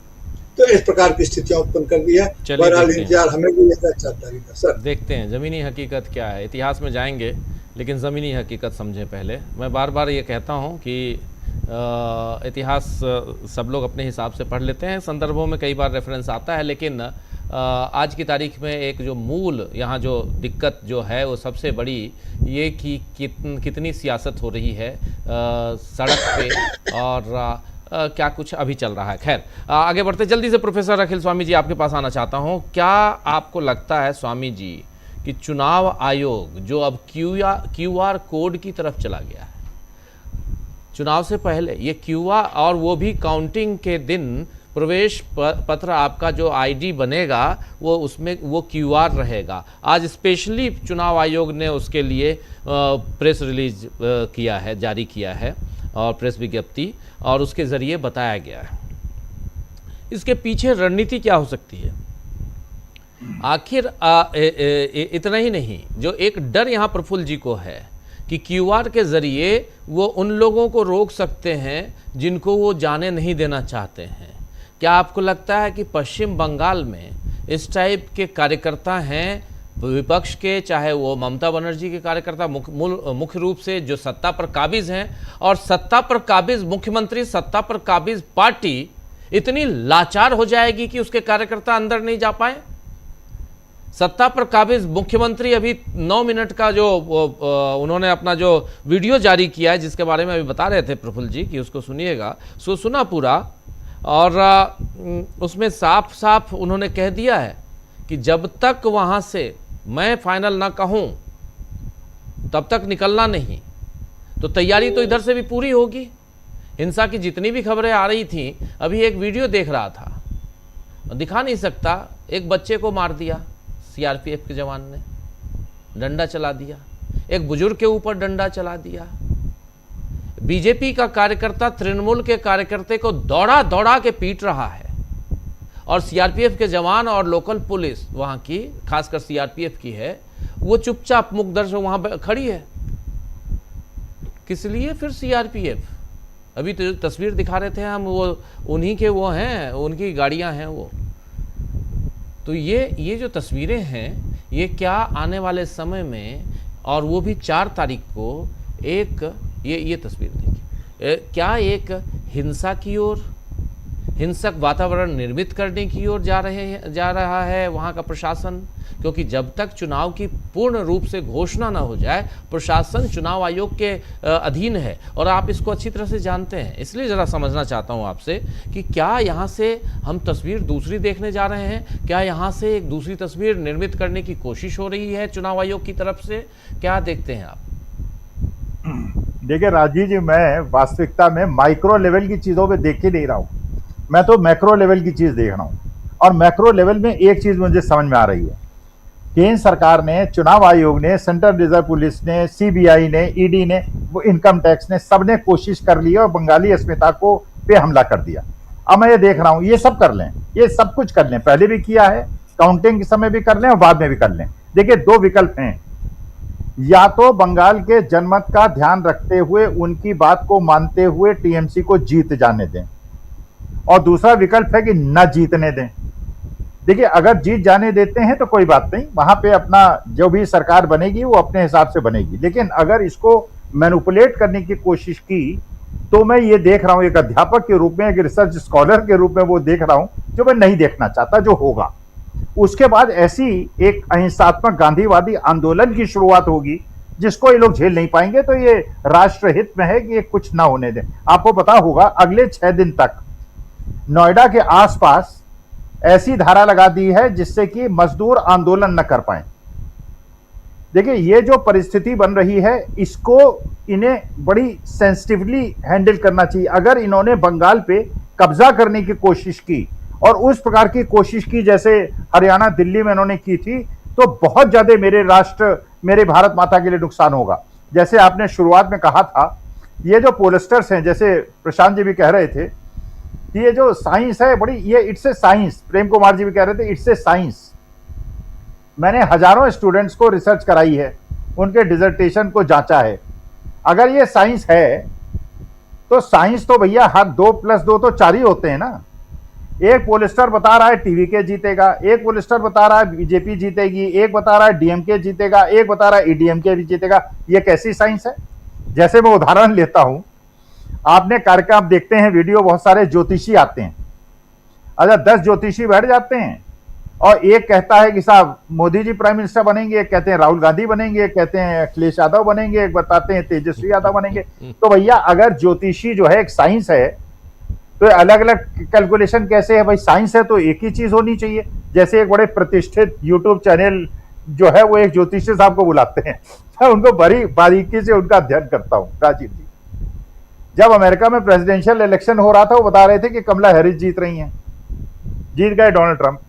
[SPEAKER 6] तो इस प्रकार की स्थितियां उत्पन्न कर दी है। बहरहाल इंतजार हमें भी लेकर 4 तारीख का। सर
[SPEAKER 1] देखते हैं जमीनी हकीकत क्या है। इतिहास में जाएंगे लेकिन ज़मीनी हकीकत समझें पहले। मैं बार बार ये कहता हूँ कि इतिहास सब लोग अपने हिसाब से पढ़ लेते हैं, संदर्भों में कई बार रेफरेंस आता है, लेकिन आज की तारीख में एक जो मूल यहाँ जो दिक्कत जो है वो सबसे बड़ी ये कि कितनी सियासत हो रही है सड़क पे और क्या कुछ अभी चल रहा है। खैर आगे बढ़ते जल्दी से प्रोफेसर अखिल स्वामी जी आपके पास आना चाहता हूँ। क्या आपको लगता है स्वामी जी कि चुनाव आयोग जो अब QR कोड की तरफ चला गया है, चुनाव से पहले ये QR और वो भी काउंटिंग के दिन प्रवेश पत्र आपका जो ID बनेगा वो उसमें वो QR रहेगा। आज स्पेशली चुनाव आयोग ने उसके लिए प्रेस रिलीज किया है, जारी किया है और प्रेस विज्ञप्ति, और उसके ज़रिए बताया गया है। इसके पीछे रणनीति क्या हो सकती है? आखिर इतना ही नहीं, जो एक डर यहाँ प्रफुल्ल जी को है कि क्यूआर के जरिए वो उन लोगों को रोक सकते हैं जिनको वो जाने नहीं देना चाहते हैं। क्या आपको लगता है कि पश्चिम बंगाल में इस टाइप के कार्यकर्ता हैं विपक्ष के, चाहे वो ममता बनर्जी के कार्यकर्ता मुख्य रूप से जो सत्ता पर काबिज हैं, और सत्ता पर काबिज मुख्यमंत्री, सत्ता पर काबिज पार्टी इतनी लाचार हो जाएगी कि उसके कार्यकर्ता अंदर नहीं जा पाए? सत्ता पर काबिज मुख्यमंत्री अभी 9 मिनट का जो उन्होंने अपना जो वीडियो जारी किया है, जिसके बारे में अभी बता रहे थे प्रफुल्ल जी कि उसको सुनिएगा, उसको सुना पूरा, और उसमें साफ साफ उन्होंने कह दिया है कि जब तक वहाँ से मैं फाइनल ना कहूँ तब तक निकलना नहीं। तो तैयारी तो इधर से भी पूरी होगी। हिंसा की जितनी भी खबरें आ रही थी, अभी एक वीडियो देख रहा था, दिखा नहीं सकता, एक बच्चे को मार दिया सीआरपीएफ के जवान ने, डंडा चला दिया, एक बुजुर्ग के ऊपर डंडा चला दिया। बीजेपी का कार्यकर्ता तृणमूल के कार्यकर्ते को दौड़ा दौड़ा के पीट रहा है, और सीआरपीएफ के जवान और लोकल पुलिस वहां की, खासकर सीआरपीएफ की है, वो चुपचाप मुख दर्शक वहां पर खड़ी है। किस लिए फिर सीआरपीएफ? अभी तो तस्वीर दिखा रहे थे हम, वो उन्हीं के वो हैं, उनकी गाड़ियां हैं वो। तो ये जो तस्वीरें हैं, ये क्या आने वाले समय में, और वो भी 4 तारीख को, एक ये तस्वीर देखिए, क्या एक हिंसा की ओर, हिंसक वातावरण निर्मित करने की ओर जा रहा है वहाँ का प्रशासन? क्योंकि जब तक चुनाव की पूर्ण रूप से घोषणा ना हो जाए, प्रशासन चुनाव आयोग के अधीन है, और आप इसको अच्छी तरह से जानते हैं। इसलिए ज़रा समझना चाहता हूँ आपसे कि क्या यहाँ से हम तस्वीर दूसरी देखने जा रहे हैं? क्या यहाँ से एक दूसरी तस्वीर निर्मित करने की कोशिश हो रही है चुनाव आयोग की तरफ से? क्या देखते हैं आप?
[SPEAKER 2] देखिए राजीव जी, मैं वास्तविकता में माइक्रो लेवल की चीज़ों पे देख ही नहीं रहा हूँ, मैं तो मैक्रो लेवल की चीज़ देख रहा हूँ। और मैक्रो लेवल में एक चीज़ मुझे समझ में आ रही है, केंद्र सरकार ने, चुनाव आयोग ने, सेंट्रल रिजर्व पुलिस ने, सीबीआई ने, ईडी ने, वो इनकम टैक्स ने, सबने कोशिश कर ली और बंगाली अस्मिता को पे हमला कर दिया। अब मैं ये देख रहा हूँ, ये सब कर लें, ये सब कुछ कर लें, पहले भी किया है, काउंटिंग के समय भी कर लें और बाद में भी कर लें। देखिए 2 विकल्प हैं, या तो बंगाल के जनमत का ध्यान रखते हुए, उनकी बात को मानते हुए टीएमसी को जीत जाने दें, और दूसरा विकल्प है कि न जीतने दें। देखिए अगर जीत जाने देते हैं तो कोई बात नहीं, वहां पे अपना जो भी सरकार बनेगी वो अपने हिसाब से बनेगी, लेकिन अगर इसको मैनिपुलेट करने की कोशिश की, तो मैं ये देख रहा हूं, एक अध्यापक के रूप में, एक रिसर्च स्कॉलर के रूप में वो देख रहा हूं, जो मैं नहीं देखना चाहता जो होगा। उसके बाद ऐसी एक अहिंसात्मक गांधीवादी आंदोलन की शुरुआत होगी जिसको ये लोग झेल नहीं पाएंगे। तो ये राष्ट्रहित में है कि ये कुछ ना होने दें। आपको पता होगा अगले 6 दिन तक नोएडा के आसपास ऐसी धारा लगा दी है जिससे कि मजदूर आंदोलन न कर पाए। देखिए ये जो परिस्थिति बन रही है, इसको इन्हें बड़ी सेंसिटिवली हैंडल करना चाहिए। अगर इन्होंने बंगाल पे कब्जा करने की कोशिश की और उस प्रकार की कोशिश की जैसे हरियाणा दिल्ली में इन्होंने की थी, तो बहुत ज्यादा मेरे राष्ट्र, मेरे भारत माता के लिए नुकसान होगा। जैसे आपने शुरुआत में कहा था, ये जो पोलिस्टर्स हैं, जैसे प्रशांत जी भी कह रहे थे कि ये जो साइंस है बड़ी, ये it's a science, Prem Kumar ji भी कह रहे थे इट्स ए साइंस। मैंने हजारों स्टूडेंट्स को रिसर्च कराई है, उनके डिसर्टेशन को जांचा है। अगर ये साइंस है तो साइंस तो भैया हर 2 + 2 तो 4 ही होते हैं ना। एक पोलिस्टर बता रहा है टीवीके जीतेगा, एक पोलिस्टर बता रहा है बीजेपी जीतेगी, एक बता रहा है डीएमके जीतेगा, एक बता रहा है ईडीएमके भी जीतेगा। ये कैसी साइंस है? जैसे मैं उदाहरण लेता हूं, आपने कार्यक्रम आप देखते हैं, वीडियो, बहुत सारे ज्योतिषी आते हैं। अच्छा 10 ज्योतिषी बैठ जाते हैं और एक कहता है कि साहब मोदी जी प्राइम मिनिस्टर बनेंगे, एक कहते हैं राहुल गांधी बनेंगे, एक कहते हैं अखिलेश यादव बनेंगे, एक बताते हैं तेजस्वी यादव बनेंगे। तो भैया अगर ज्योतिषी जो है एक साइंस है, तो अलग अलग कैलकुलेशन कैसे है? भाई साइंस है तो एक ही चीज होनी चाहिए। जैसे एक बड़े प्रतिष्ठित यूट्यूब चैनल जो है वो एक ज्योतिषी साहब को बुलाते हैं, मैं उनको बड़ी बारीकी से उनका अध्ययन करता हूँ। राजीव जी, जब अमेरिका में प्रेसिडेंशियल इलेक्शन हो रहा था, वो बता रहे थे कि कमला हैरिस जीत रही हैं, जीत गए डोनाल्ड ट्रंप।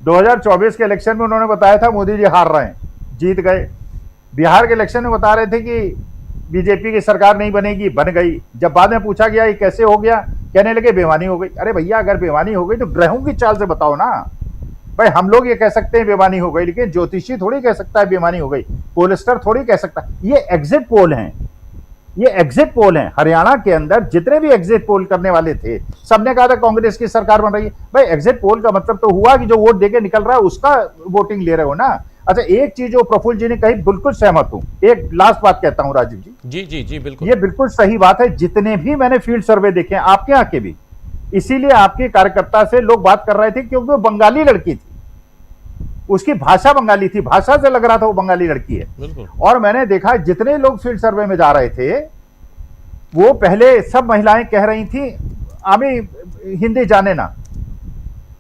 [SPEAKER 2] 2024 के इलेक्शन में उन्होंने बताया था मोदी जी हार रहे हैं, जीत गए। बिहार के इलेक्शन में बता रहे थे कि बीजेपी की सरकार नहीं बनेगी, बन गई। जब बाद में पूछा गया ये कैसे हो गया, कहने लगे बेईमानी हो गई। अरे भैया अगर बेईमानी हो गई तो ग्रहों की चाल से बताओ ना। भाई हम लोग ये कह सकते हैं बेईमानी हो गई, लेकिन ज्योतिषी थोड़ी कह सकता है बेईमानी हो गई, पोलिस्टर थोड़ी कह सकता है। ये एग्जिट पोल हैं, ये एग्जिट पोल हैं। हरियाणा के अंदर जितने भी एग्जिट पोल करने वाले थे सबने कहा था कांग्रेस की सरकार बन रही है। भाई एग्जिट पोल का मतलब तो हुआ कि जो वोट देके निकल रहा है उसका वोटिंग ले रहे हो ना। अच्छा, एक चीज जो प्रफुल्ल जी ने कही बिल्कुल सहमत हूं, एक लास्ट बात कहता हूं राजीव जी।
[SPEAKER 1] जी जी जी बिल्कुल,
[SPEAKER 2] ये बिल्कुल सही बात है। जितने भी मैंने फील्ड सर्वे देखे आपके यहाँ के भी, इसीलिए आपके कार्यकर्ता से लोग बात कर रहे थे क्योंकि वो बंगाली लड़की थी, उसकी भाषा बंगाली थी, भाषा से लग रहा था वो बंगाली लड़की है।
[SPEAKER 1] बिल्कुल।
[SPEAKER 2] और मैंने देखा जितने लोग फील्ड सर्वे में जा रहे थे वो पहले सब महिलाएं कह रही थी आमे हिंदी जाने ना,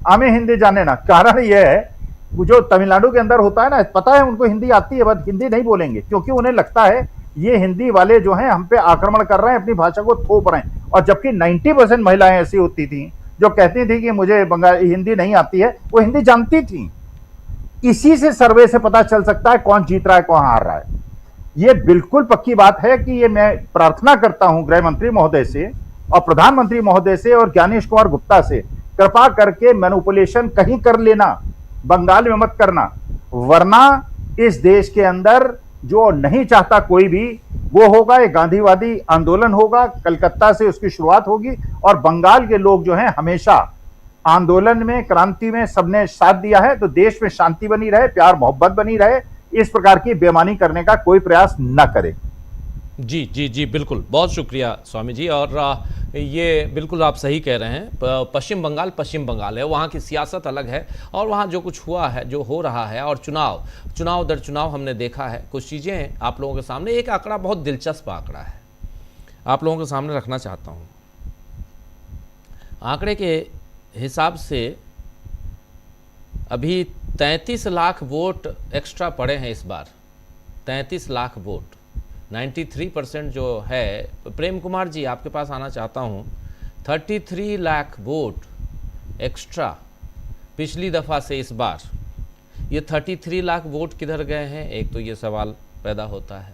[SPEAKER 2] आमे हिंदी जाने ना। कारण यह है वो जो तमिलनाडु के अंदर होता है ना, पता है उनको हिंदी आती है बट हिंदी नहीं बोलेंगे क्योंकि उन्हें लगता है ये हिंदी वाले जो हैं हम पे आक्रमण कर रहे हैं, अपनी भाषा को थोप रहे हैं। और जबकि 90% महिलाएं ऐसी होती थी जो कहती थी कि मुझे बंगाली हिंदी नहीं आती है, वो हिंदी जानती थी। इसी से सर्वे से पता चल सकता है कौन जीत रहा है कौन हार रहा है। ये बिल्कुल पक्की बात है कि ये मैं प्रार्थना करता हूं गृह मंत्री महोदय से और प्रधानमंत्री महोदय से और ज्ञानेश कुमार गुप्ता से, कृपा करके मैनिपुलेशन कहीं कर लेना, बंगाल में मत करना, वरना इस देश के अंदर जो नहीं चाहता कोई भी वो होगा, एक गांधीवादी आंदोलन होगा, कलकत्ता से उसकी शुरुआत होगी। और बंगाल के लोग जो हैं हमेशा आंदोलन में, क्रांति में सबने साथ दिया है, तो देश में शांति बनी रहे, प्यार मोहब्बत बनी रहे, इस प्रकार की बेईमानी करने का कोई प्रयास न करे।
[SPEAKER 1] जी जी जी बिल्कुल, बहुत शुक्रिया स्वामी जी। और ये बिल्कुल आप सही कह रहे हैं, पश्चिम बंगाल है, वहाँ की सियासत अलग है और वहाँ जो कुछ हुआ है, जो हो रहा है, और चुनाव दर चुनाव हमने देखा है। कुछ चीज़ें आप लोगों के सामने, एक आंकड़ा बहुत दिलचस्प आंकड़ा है, आप लोगों के सामने रखना चाहता हूँ। आंकड़े के हिसाब से अभी 33 लाख वोट एक्स्ट्रा पड़े हैं इस बार, 33 लाख वोट, 93% जो है। प्रेम कुमार जी आपके पास आना चाहता हूँ, 33 लाख वोट एक्स्ट्रा पिछली दफ़ा से इस बार, ये 33 लाख वोट किधर गए हैं, एक तो ये सवाल पैदा होता है।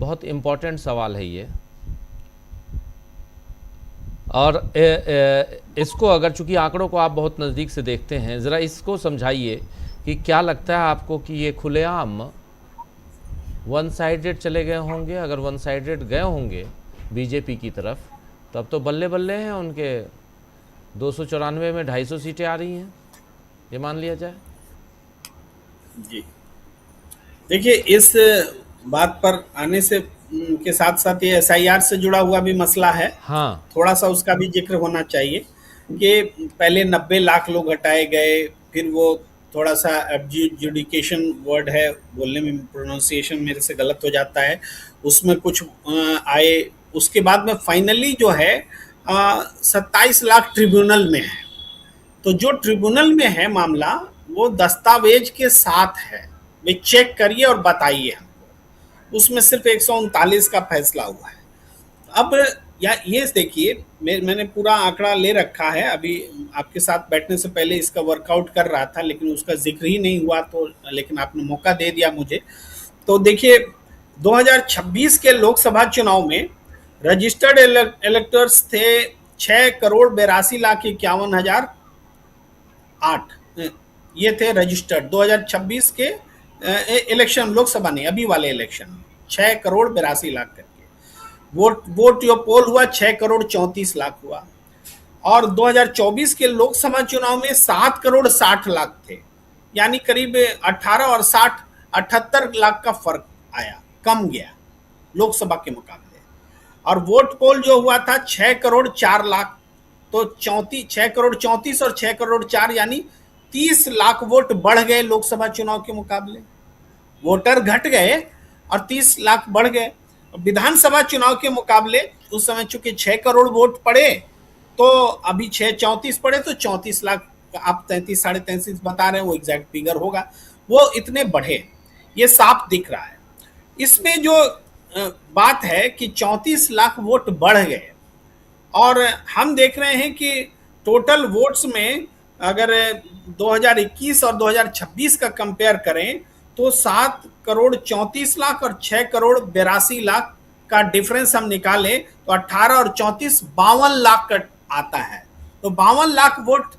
[SPEAKER 1] बहुत इम्पोर्टेंट सवाल है ये। और इसको अगर, चूंकि आंकड़ों को आप बहुत नज़दीक से देखते हैं, ज़रा इसको समझाइए कि क्या लगता है आपको कि ये खुलेआम वन साइडेड चले गए होंगे? अगर वन साइडेड गए होंगे बीजेपी की तरफ, तब तो बल्ले बल्ले हैं, उनके 294 में 250 सीटें आ रही हैं, ये मान लिया जाए।
[SPEAKER 3] जी देखिए, इस बात पर आने से के साथ साथ ये SIR से जुड़ा हुआ भी मसला है।
[SPEAKER 1] हाँ,
[SPEAKER 3] थोड़ा सा उसका भी जिक्र होना चाहिए कि पहले 90 लाख लोग हटाए गए, फिर वो थोड़ा सा एडजुडिकेशन वर्ड है, बोलने में प्रोनाउंसिएशन मेरे से गलत हो जाता है, उसमें कुछ आए। उसके बाद में फाइनली जो है 27 लाख ट्रिब्यूनल में है। तो जो ट्रिब्यूनल में है मामला, वो दस्तावेज के साथ है, वे चेक करिए और बताइए हमको। उसमें सिर्फ 139 का फैसला हुआ है। अब या ये देखिए, मैंने पूरा आंकड़ा ले रखा है, अभी आपके साथ बैठने से पहले इसका वर्कआउट कर रहा था, लेकिन उसका जिक्र ही नहीं हुआ, तो लेकिन आपने मौका दे दिया मुझे। तो देखिए, 2026 के लोकसभा चुनाव में रजिस्टर्ड इलेक्टर्स थे 6,82,51,008, ये थे रजिस्टर्ड 2026 के इलेक्शन, लोकसभा नहीं, अभी वाले इलेक्शन में 6,82,00,000 करके वोट जो पोल हुआ 6,34,00,000 हुआ। और 2024 के लोकसभा चुनाव में 7,60,00,000 थे, यानी करीब 18 और 60 78 लाख का फर्क आया, कम गया लोकसभा के मुकाबले। और वोट पोल जो हुआ था 6,04,00,000, तो 6,34,00,000 और 6,04,00,000 यानी 30 लाख वोट बढ़ गए लोकसभा चुनाव के मुकाबले। वोटर घट गए और 30 लाख बढ़ गए। विधानसभा चुनाव के मुकाबले उस समय चूंकि 6 करोड़ वोट पड़े, तो अभी 6,34 पड़े, तो 34 लाख, आप 33 साढ़े 33 बता रहे हैं, वो एग्जैक्ट फिगर होगा, वो इतने बढ़े, ये साफ दिख रहा है। इसमें जो बात है कि 34 लाख वोट बढ़ गए, और हम देख रहे हैं कि टोटल वोट्स में अगर 2021 और 2026 का कंपेयर करें तो 7,34,00,000 और 6,82,00,000 का डिफरेंस हम निकालें तो 18 और 34 52 लाख का आता है। तो 52 लाख वोट